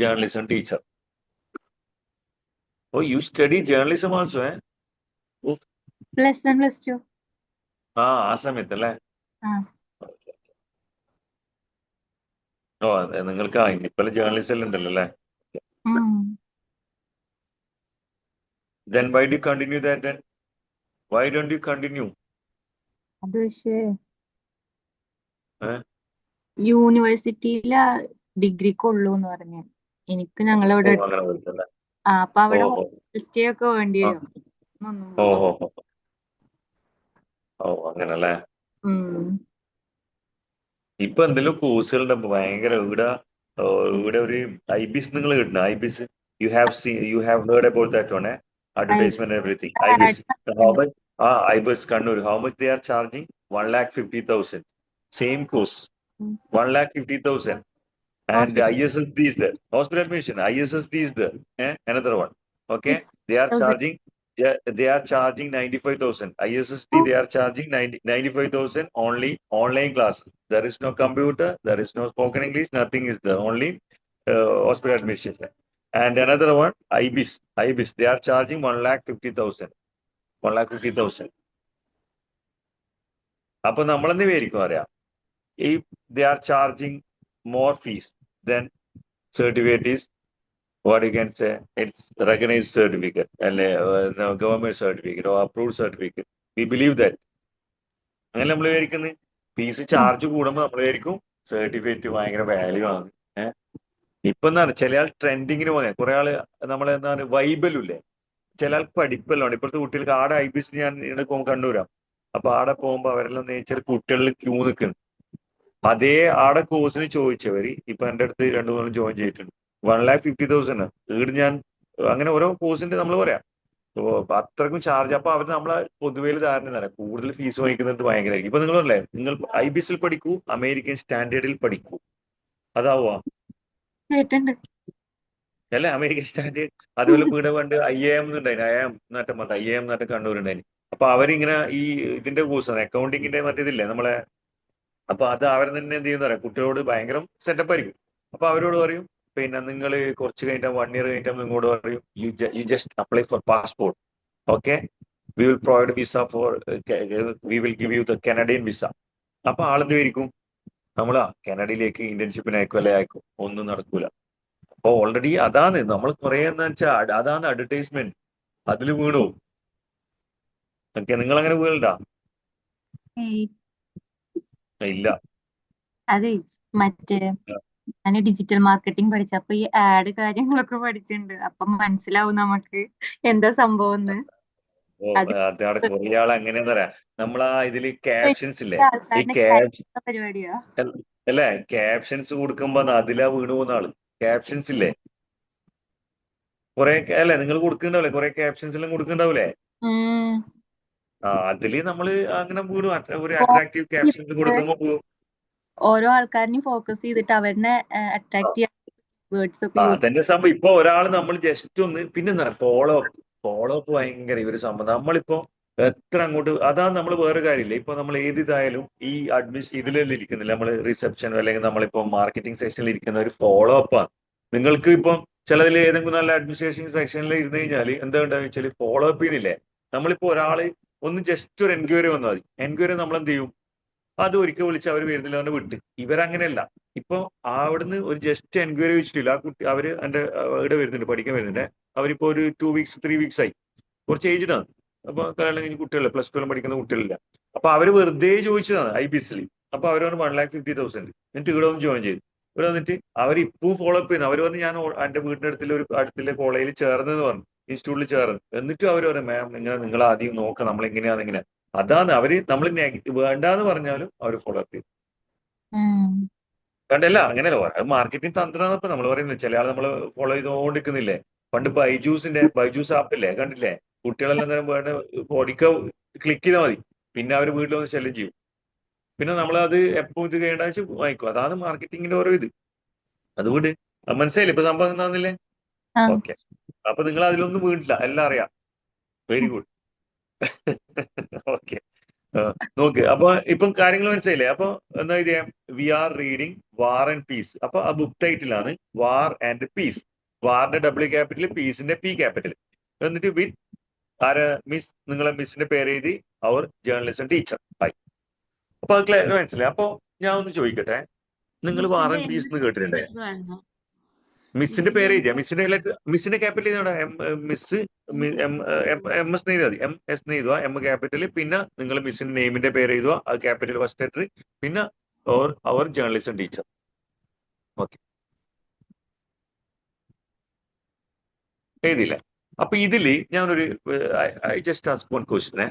journalism teacher. Oh you study journalism also? +1 +2. ആ സമയത്തല്ലേ? ആ ഓ നിങ്ങൾക്ക് ഇനിയിപ്പോ ജേർണലിസം ഉണ്ടല്ലോ അല്ലേ? ഉം. Then why do you continue that then? Why don't you continue? അത് പക്ഷേ ഏഹ്? യൂണിവേഴ്സിറ്റിയിലെ ഡിഗ്രിക്കുള്ളൂ എന്ന് പറഞ്ഞു. എനിക്ക് ഓ ഞങ്ങളവിടെ അങ്ങനെ പോയിട്ടല്ലേ? അപ്പൊ അവിടെ ഓ സ്റ്റേ ഒക്കെ വേണ്ടി ആ. വരും. ഒന്നും ഓ പോവാൻ. ഓ ഓ അങ്ങനല്ലേ? ഉം. ഇപ്പൊ എന്തെങ്കിലും കോഴ്സുകളുടെ ഭയങ്കര ഇവിടെ ഒരു ഐബിസ് നിങ്ങൾ കിട്ടുന്ന Ibis. You have heard about that one advertisement everything. Ibis how much? Ibis Kannur. How much they are charging? 1,50,000. Same course ഉം. 1,50,000. And hospital ISSD is there. Hospital admission, ISSD is there. Another one. Okay. They are 6,000. charging. They are charging 95,000. ISSD they are charging 95,000 only online classes. There is no computer. There is no spoken English. Nothing is there. Only hospital admission. And another one, IBIS, they are charging 1,50,000. 1,50,000. അപ്പൊ നമ്മളെന്ത് വിചാരിക്കും അറിയാം, if they are charging more fees, then certificate is what you can say, it's recognized certificate, അല്ലെ government certificate or approved certificate. We believe that. അങ്ങനെ നമ്മൾ വിചാരിക്കുന്നത് fees charge കൂടുമ്പോൾ നമ്മൾ വിചാരിക്കും സർട്ടിഫിക്കറ്റ് ഭയങ്കര വാല്യൂ ആണ്. ഇപ്പൊ എന്താണ് ചില ആൾ ട്രെൻഡിങ്ങിന് പോകാൻ, കുറെ ആള് നമ്മളെ എന്താണ് വൈബലുമില്ലേ, ചില ആൾക്ക് പഠിപ്പല്ലോ. ഇപ്പോഴത്തെ കുട്ടികൾക്ക് ആടെ IBIS ഞാൻ കണ്ടുവരാം. അപ്പൊ ആടെ പോകുമ്പോ അവരെല്ലാം ചില കുട്ടികളിൽ ക്യൂ നിൽക്കുന്നു. അതേ ആടെ കോഴ്സിന് ചോദിച്ചവര് ഇപ്പൊ എന്റെ അടുത്ത് 2-3 ജോയിൻ ചെയ്തിട്ടുണ്ട്. 1,50,000 ഈട് ഞാൻ അങ്ങനെ ഓരോ കോഴ്സിന്റെ നമ്മൾ പറയാം അത്രക്കും ചാർജ്. അപ്പൊ അവർ നമ്മളെ പൊതുവേ ധാരണ തരാം കൂടുതൽ ഫീസ് വാങ്ങിക്കുന്നത് ഭയങ്കരമായിരിക്കും. ഇപ്പൊ നിങ്ങളല്ലേ, നിങ്ങൾ IBIS പഠിക്കൂ, അമേരിക്കൻ സ്റ്റാൻഡേർഡിൽ പഠിക്കൂ, അതാവുക കേട്ടുണ്ട്. അല്ലേ? American standard. അതുപോലെ ഇവിടെ പണ്ട് IAM ഉണ്ടായിരുന്നു, IAM എന്നിട്ട് കണ്ണൂരുണ്ടായിരുന്നു. അപ്പൊ അവരിങ്ങനെ ഈ ഇതിന്റെ കോഴ്സാണ്, അക്കൗണ്ടിങ്ങിന്റെ മറ്റേതില്ലേ നമ്മളെ. അപ്പൊ അത് അവർ തന്നെ എന്ത് ചെയ്യുന്ന പറയാം, കുട്ടികളോട് ഭയങ്കര സെറ്റപ്പ് ആയിരിക്കും. അപ്പൊ അവരോട് പറയും, പിന്നെ നിങ്ങൾ കുറച്ച് കഴിഞ്ഞാൽ 1 ഇയർ കഴിഞ്ഞാൽ നിങ്ങളോട് പറയും, you just apply for passport, okay, we will provide visa for, we will give you the Canadian visa. അപ്പൊ ആളെന്തായിരിക്കും, നമ്മളാ കനഡയിലേക്ക് ഇന്റേൺഷിപ്പിന് അയക്കും, അല്ലെ അയക്കും, ഒന്നും നടക്കൂല. അപ്പൊ ഓൾറെഡി അതാണ് നമ്മൾ കുറെ എന്ന് വെച്ചാൽ അതാണ് അഡ്വർടൈസ്മെന്റ്, അതിൽ വീണു. ഓക്കെ, നിങ്ങൾ അങ്ങനെ വീണുണ്ടാ? ഏയ്, ഇല്ല. അതെ മറ്റേ ഞാൻ ഡിജിറ്റൽ മാർക്കറ്റിംഗ് പഠിച്ചപ്പോ ഈ ആഡ് കാര്യങ്ങളൊക്കെ പഠിച്ചിട്ടുണ്ട്. അപ്പം മനസ്സിലാവും നമുക്ക് എന്താ സംഭവം എന്ന്. ഓ, അത് അതാണ് കുറെ ആൾ അങ്ങനെയെന്ന് പറയാ. നമ്മളാ ഇതില് ക്യാപ്ഷൻസ് ഇല്ലേ, ഈ അവസാനം പരിപാടിയാ. അല്ലേ, ക്യാപ്ഷൻസ് കൊടുക്കുമ്പോ അതിലാ വീണു പോകുന്ന ആള്. ക്യാപ്ഷൻസ് ഇല്ലേ കുറെ, അല്ലെ നിങ്ങൾ കൊടുക്കുന്നുണ്ടാവില്ലേ, കുറെ ക്യാപ്ഷൻസ് എല്ലാം കൊടുക്കുന്നുണ്ടാവില്ലേ. അതില് നമ്മള് അങ്ങനെ വീണു, ഒരു അട്രാക്റ്റീവ് ക്യാപ്ഷൻസ് കൊടുക്കുമ്പോ പോകും. ഓരോ ആൾക്കാരിനെയും ഫോക്കസ് ചെയ്തിട്ട് അവരെ അട്രാക്ട് ചെയ്യാൻ വേർഡ്സ് ഒക്കെ യൂസ്. അതന്നെ സംഭവം. ഇപ്പൊ ഒരാൾ നമ്മൾ ജസ്റ്റ് ഒന്ന്, പിന്നെ ഫോളോ അപ്പ് ഭയങ്കര ഇവര് സംഭവം. നമ്മളിപ്പോ എത്ര അങ്ങോട്ട്, അതാണ് നമ്മൾ വേറെ കാര്യമില്ല. ഇപ്പൊ നമ്മൾ ഏതിതായാലും ഈ ഇതിലെല്ലാം ഇരിക്കുന്നില്ല, നമ്മൾ റിസപ്ഷൻ അല്ലെങ്കിൽ നമ്മളിപ്പോ മാർക്കറ്റിംഗ് സെക്ഷനിൽ ഇരിക്കുന്ന ഒരു ഫോളോ അപ്പാണ്. നിങ്ങൾക്ക് ഇപ്പം ചിലതിൽ ഏതെങ്കിലും നല്ല അഡ്മിനിസ്ട്രേഷൻ സെക്ഷനിൽ ഇരുന്ന് കഴിഞ്ഞാൽ എന്താ ഉണ്ടാവുക വെച്ചാൽ ഫോളോ അപ്പ് ചെയ്യുന്നില്ലേ. നമ്മളിപ്പോ ഒരാള് ഒന്ന് ജസ്റ്റ് ഒരു എൻക്വയറി വന്നാൽ മതി, എൻക്വയറി നമ്മൾ എന്ത് ചെയ്യും, അത് ഒരിക്കൽ വിളിച്ച് അവർ വരുന്നില്ല എന്ന് വിട്ട്. ഇവരങ്ങനെയല്ല. ഇപ്പൊ അവിടുന്ന് ഒരു ജസ്റ്റ് എൻക്വയറി വെച്ചിട്ടില്ല, ആ കുട്ടി അവര് എന്റെ ഇവിടെ വരുന്നുണ്ട്, പഠിക്കാൻ വരുന്നുണ്ട്. അവരിപ്പോ ഒരു 2 വീക്സ് 3 വീക്സ് ആയി, കുറച്ച് ഏജ്ഡാണ്. അപ്പൊ കല്യാണം കഴിഞ്ഞ കുട്ടികളില്ല, +2 പഠിക്കുന്ന കുട്ടികളില്ല. അപ്പൊ അവര് വെറുതെ ചോദിച്ചതാണ് IBIS. അപ്പൊ അവർ പറഞ്ഞു 1,50,000. എന്നിട്ട് ഇവിടെ ഒന്ന് ജോയിൻ ചെയ്തു. ഇവിടെ വന്നിട്ട് അവർ ഇപ്പവും ഫോളോ അപ്പ് ചെയ്യുന്നു. അവർ പറഞ്ഞു ഞാൻ എന്റെ വീടിന്റെ അടുത്തുള്ള കോളേജിൽ ചേർന്നെന്ന് പറഞ്ഞു, ഇൻസ്റ്റിറ്റ്യൂട്ടിൽ ചേർന്ന്. എന്നിട്ടും അവർ പറഞ്ഞു മാം നിങ്ങൾ ആദ്യം നോക്കാം, നമ്മൾ എങ്ങനെയാണ് ഇങ്ങനെ. അതാണ് അവര് നമ്മൾ വേണ്ടാന്ന് പറഞ്ഞാലും അവർ ഫോളോ അപ്പ് ചെയ്യും. കണ്ടല്ല, അങ്ങനെയല്ല, അത് മാർക്കറ്റിംഗ് തന്ത്രമാണ്. ഇപ്പൊ നമ്മൾ പറയുന്നത് ചില ആൾ നമ്മൾ ഫോളോ ചെയ്തുകൊണ്ടിരിക്കുന്നില്ലേ. പണ്ട് ബൈജൂസ് ആപ്പ് ഇല്ലേ, കണ്ടില്ലേ? കുട്ടികളെല്ലാം നേരം വേണ്ട ബോഡിക്ക് ക്ലിക്ക് ചെയ്താൽ മതി, പിന്നെ അവർ വീട്ടിൽ വന്ന് ശല്യം ചെയ്യും. പിന്നെ നമ്മൾ അത് എപ്പോൾ ഇത് കേടാ വാങ്ങിക്കും. അതാണ് മാർക്കറ്റിങ്ങിന്റെ ഓരോ ഇത്. അതുകൊണ്ട് മനസ്സിലായില്ലേ ഇപ്പൊ സംഭവം എന്താന്നില്ലേ? ഓക്കെ, അപ്പൊ നിങ്ങൾ അതിലൊന്നും വീണില്ല, എല്ലാം അറിയാം. Very good. ഓക്കെ, നോക്ക്. അപ്പൊ ഇപ്പം കാര്യങ്ങൾ മനസ്സിലായില്ലേ? അപ്പൊ എന്താ ചെയ്യാം, we are reading war and peace. അപ്പൊ ആ ബുക്ക് ടൈറ്റിലാണ് വാർ ആൻഡ് പീസ്. വാറിന്റെ W ക്യാപിറ്റൽ, പീസിന്റെ P ക്യാപിറ്റൽ. എന്നിട്ട് വിത്ത് മിസ്, നിങ്ങളെ മിസ്സിന്റെ പേര് എഴുതി, അവർ ജേർണലിസം ടീച്ചർ ആയി. അപ്പൊ അത് മനസ്സിലായി. അപ്പൊ ഞാൻ ഒന്ന് ചോദിക്കട്ടെ, നിങ്ങൾ വാർ മിസ്സിന്റെ ആൻഡ് പീസ് എന്ന് കേട്ടിട്ടുണ്ടേ? ലെറ്റർ വേണോ? മിസ്സിന്റെ മിസ്സിന്റെ പേര് എഴുതിയാ, മിസ്സിന്റെ ക്യാപിറ്റൽ ചെയ്തോടെ, മിസ് MS എഴുതിയാൽ മതി. MS എഴുതുക, M ക്യാപിറ്റൽ, പിന്നെ നിങ്ങൾ മിസ്സിന്റെ നെയിമിന്റെ പേര് എഴുതുക, അത് ക്യാപിറ്റൽ ഫസ്റ്റ് ലെറ്റർ, പിന്നെ അവർ ജേർണലിസം ടീച്ചർ. ഓക്കെ, എഴുതിയില്ല. അപ്പൊ ഇതില് ഞാനൊരു I just ask one question.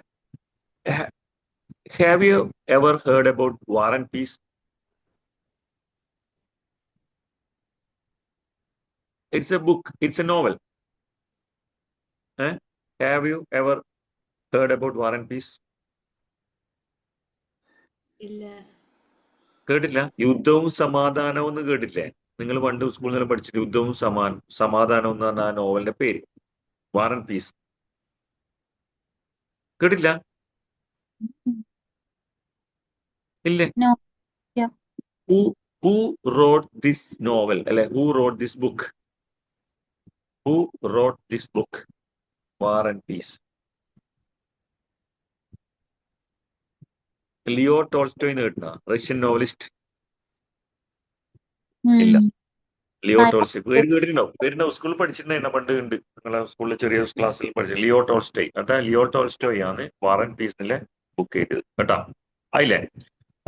Have you ever heard about war and piece? It's a book, it's a novel. Have you ever heard about War and Peace? ഇല്ല. കേട്ടില്ല? യുദ്ധവും സമാധാനവും എന്ന് കേട്ടില്ലേ? നിങ്ങൾ പണ്ട് സ്കൂളിൽ നിന്ന് പഠിച്ചിട്ട് യുദ്ധവും സമാധാനവും എന്ന് പറഞ്ഞ ആ നോവലിന്റെ പേര് വാർ ആൻഡ് പീസ്. കേട്ടില്ല? ഇല്ലേ? Who wrote this novel? അല്ലെ, who wrote this book? Who wrote this book war and peace? Leo ടോൾസ്റ്റോയിന്ന് കേട്ടുന്ന റഷ്യൻ നോവലിസ്റ്റ്? ഇല്ല. ലിയോ ടോൾസ്റ്റോയ് പേര് കേട്ടിട്ടുണ്ടാവും. പേരുണ്ടാവും. സ്കൂളിൽ പഠിച്ചിട്ടുണ്ടായിരുന്നു പണ്ട്. ഉണ്ട് നിങ്ങളെ സ്കൂളിൽ ചെറിയ ക്ലാസ്സിൽ പഠിച്ച ലിയോ ടോൾസ്റ്റോയ്. അതാ ലിയോ ടോൾസ്റ്റോയ് ആണ് വാർ ആൻഡ് പീസിലെ ബുക്ക് ചെയ്തത് കേട്ടോ. ആയില്ലേ?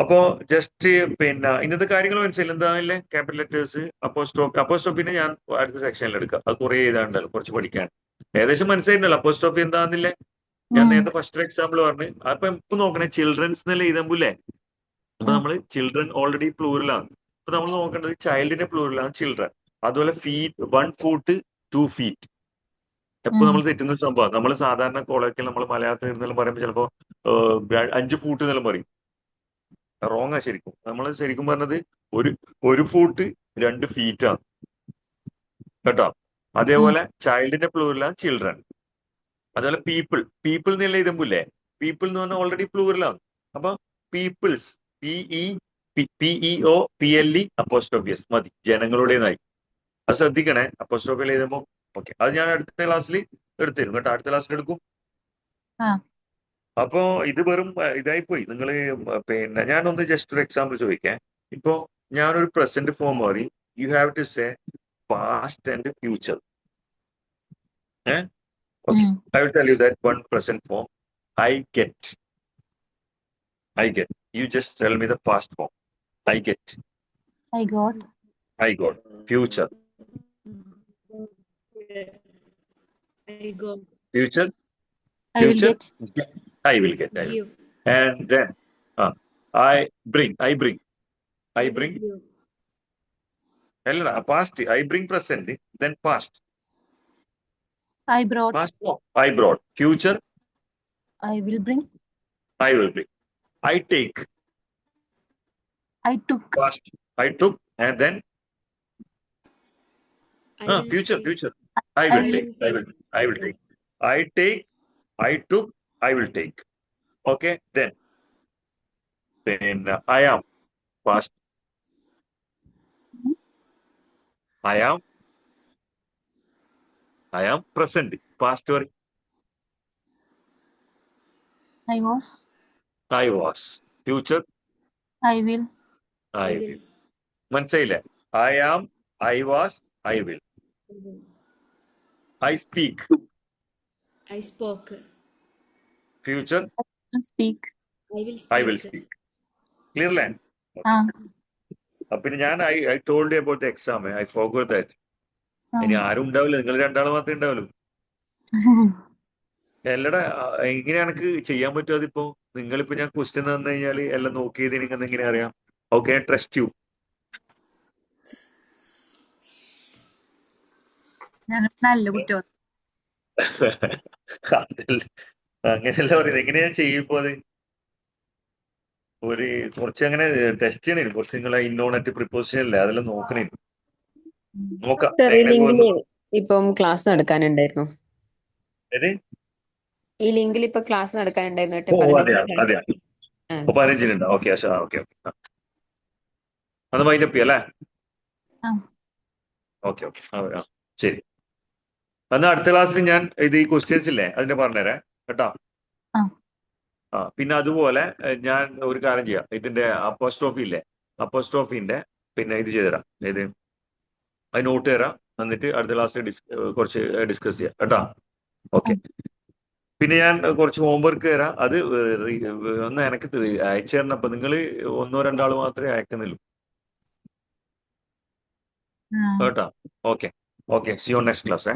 അപ്പോ ജസ്റ്റ് പിന്നെ ഇന്നത്തെ കാര്യങ്ങൾ മനസ്സിലായില്ല. എന്താ ക്യാപിറ്റൽ ലെറ്റേഴ്സ്, അപ്പോസ്ട്രോഫിനെ ഞാൻ അടുത്ത സെക്ഷനിൽ എടുക്കാം. അത് കുറെ എഴുതാണ്ടല്ലോ, കുറച്ച് പഠിക്കാൻ. ഏകദേശം മനസ്സിലായിട്ടുണ്ടല്ലോ അപ്പോസ്ട്രോഫി എന്താന്നില്ലേ? ഞാൻ നേരത്തെ ഫസ്റ്റ് എക്സാമ്പിൾ പറഞ്ഞു. അപ്പൊ ഇപ്പൊ നോക്കണേ, ചിൽഡ്രൻസ് എന്നല്ല എഴുതുമ്പോലെ. അപ്പൊ നമ്മൾ ചിൽഡ്രൻ ഓൾറെഡി പ്ലൂറലാണ്. അപ്പൊ നമ്മൾ നോക്കേണ്ടത് ചൈൽഡിന്റെ പ്ലൂറലാണ് ചിൽഡ്രൻ. അതുപോലെ ഫീറ്റ്, 1 ഫൂട്ട് 2 ഫീറ്റ്. എപ്പോ നമ്മൾ തെറ്റുന്ന സംഭവം. നമ്മൾ സാധാരണ കോളേജിൽ നമ്മൾ മലയാളത്തിൽ ഇരുന്നാലും പറയുമ്പോൾ ചിലപ്പോ 5 ഫൂട്ട് എന്നെല്ലാം പറയും. റോങ് ആ ശരിക്കും. നമ്മൾ ശരിക്കും പറഞ്ഞത് ഒരു ഫൂട്ട് 2 ഫീറ്റ് ആണ് കേട്ടോ. അതേപോലെ ചൈൽഡിന്റെ പ്ലൂറലാണ് ചിൽഡ്രൻ. അതുപോലെ പീപ്പിൾ എന്നുള്ള ഇതുമ്പില്ലേ? പീപ്പിൾ എന്ന് പറഞ്ഞാൽ ഓൾറെഡി പ്ലൂറലാണ്. അപ്പൊ പീപ്പിൾസ്, PEOPLE അപ്പോസ്ട്രോഫിയസ് മതി, ജനങ്ങളുടേതായി. അത് ശ്രദ്ധിക്കണേ അപ്പോസ്ട്രോഫിയിൽ എഴുതുമ്പോൾ. ഓക്കെ, അത് ഞാൻ അടുത്ത ക്ലാസ്സിൽ എടുത്തുതരും കേട്ടോ. അടുത്ത ക്ലാസ്സിൽ എടുക്കും. അപ്പോ ഇത് വെറും ഇതായിപ്പോയി. നിങ്ങൾ പിന്നെ ഞാനൊന്ന് ജസ്റ്റ് ഒരു എക്സാമ്പിൾ ചോദിക്കാം. ഇപ്പോ ഞാനൊരു പ്രസന്റ് ഫോം മതി. You have to say past and future. Okay, I will tell you that one present form. I get. You just tell me the past form. I get. I got. Future. I go. Future. I will get. I will get. Give. And then I bring. Give. Past. I bring present. Then past. I brought. Past form. I brought. Future. I will bring. I will bring. I take. I took. Past. I took. And then I will future. take. Future. I will take. I will take. I take. I took. I will take. Okay. Then I am. Past. I am present. Past or I was. I was. Future. I will. I will. മനസ്സിലായില്ലേ? I am, I was, I will. I speak. I spoke. Future. Speak. I will speak. Clear land? പിന്നെ ഞാൻ I told you about the exam. I forgot that. ഇനി ആരും ഉണ്ടാവില്ല, നിങ്ങൾ രണ്ടാളും മാത്രമേ ഉണ്ടാവുള്ളൂ. എല്ലടാ എങ്ങനെ എനിക്ക് ചെയ്യാൻ പറ്റും? അതിപ്പോ നിങ്ങളിപ്പോ ഞാൻ ക്വസ്റ്റ്യൻ തന്നു കഴിഞ്ഞാൽ എല്ലാം നോക്കിയത് എനിക്ക് എങ്ങനെ അറിയാം? How can I trust you? നല്ല കുറ്റം. അങ്ങനെയല്ല പറയുന്നത്. എങ്ങനെയാ ചെയ്യുമ്പോ അത് ഒരു കുറച്ച് അങ്ങനെ ടെസ്റ്റ് ചെയ്യണേ. കുറച്ച് നിങ്ങളെ ഇന്നോണറ്റ് പ്രിപ്പോസിഷൻ അല്ലേ, അതെല്ലാം നോക്കണേ. നോക്കാം. ഇപ്പം ക്ലാസ് നടക്കാനുണ്ടായിരുന്നു. ഏത് ഈ ലിങ്കിൽ ഇപ്പൊ ക്ലാസ് നടക്കാനുണ്ടായിരുന്നു. അതെയാ. 15 ഓക്കെ. ഓക്കെ. അത് വൈൻഡപ്പ് അല്ലേ? ഓക്കെ. ശരി. എന്നാൽ അടുത്ത ക്ലാസ്സിൽ ഞാൻ ഈ ക്വസ്റ്റ്യൻസ് ഇല്ലേ അതിന്റെ പറഞ്ഞുതരാം കേട്ടോ. പിന്നെ അതുപോലെ ഞാൻ ഒരു കാര്യം ചെയ്യാം. ഇതിന്റെ അപ്പോസ്ട്രോഫി ഇല്ലേ, അപ്പോസ്ട്രോഫിന്റെ പിന്നെ ഇത് ചെയ്തുതരാം. അത് നോട്ട് തരാം. എന്നിട്ട് അടുത്ത ക്ലാസ്സിൽ കുറച്ച് ഡിസ്കസ് ചെയ്യാം കേട്ടോ. ഓക്കെ. പിന്നെ ഞാൻ കുറച്ച് ഹോംവർക്ക് തരാം. അത് ഒന്ന് എനിക്ക് അയച്ചു തരണം. അപ്പൊ നിങ്ങൾ 1-2 ആൾ മാത്രമേ അയക്കുന്നുള്ളൂ കേട്ടോ. Okay. C you next class.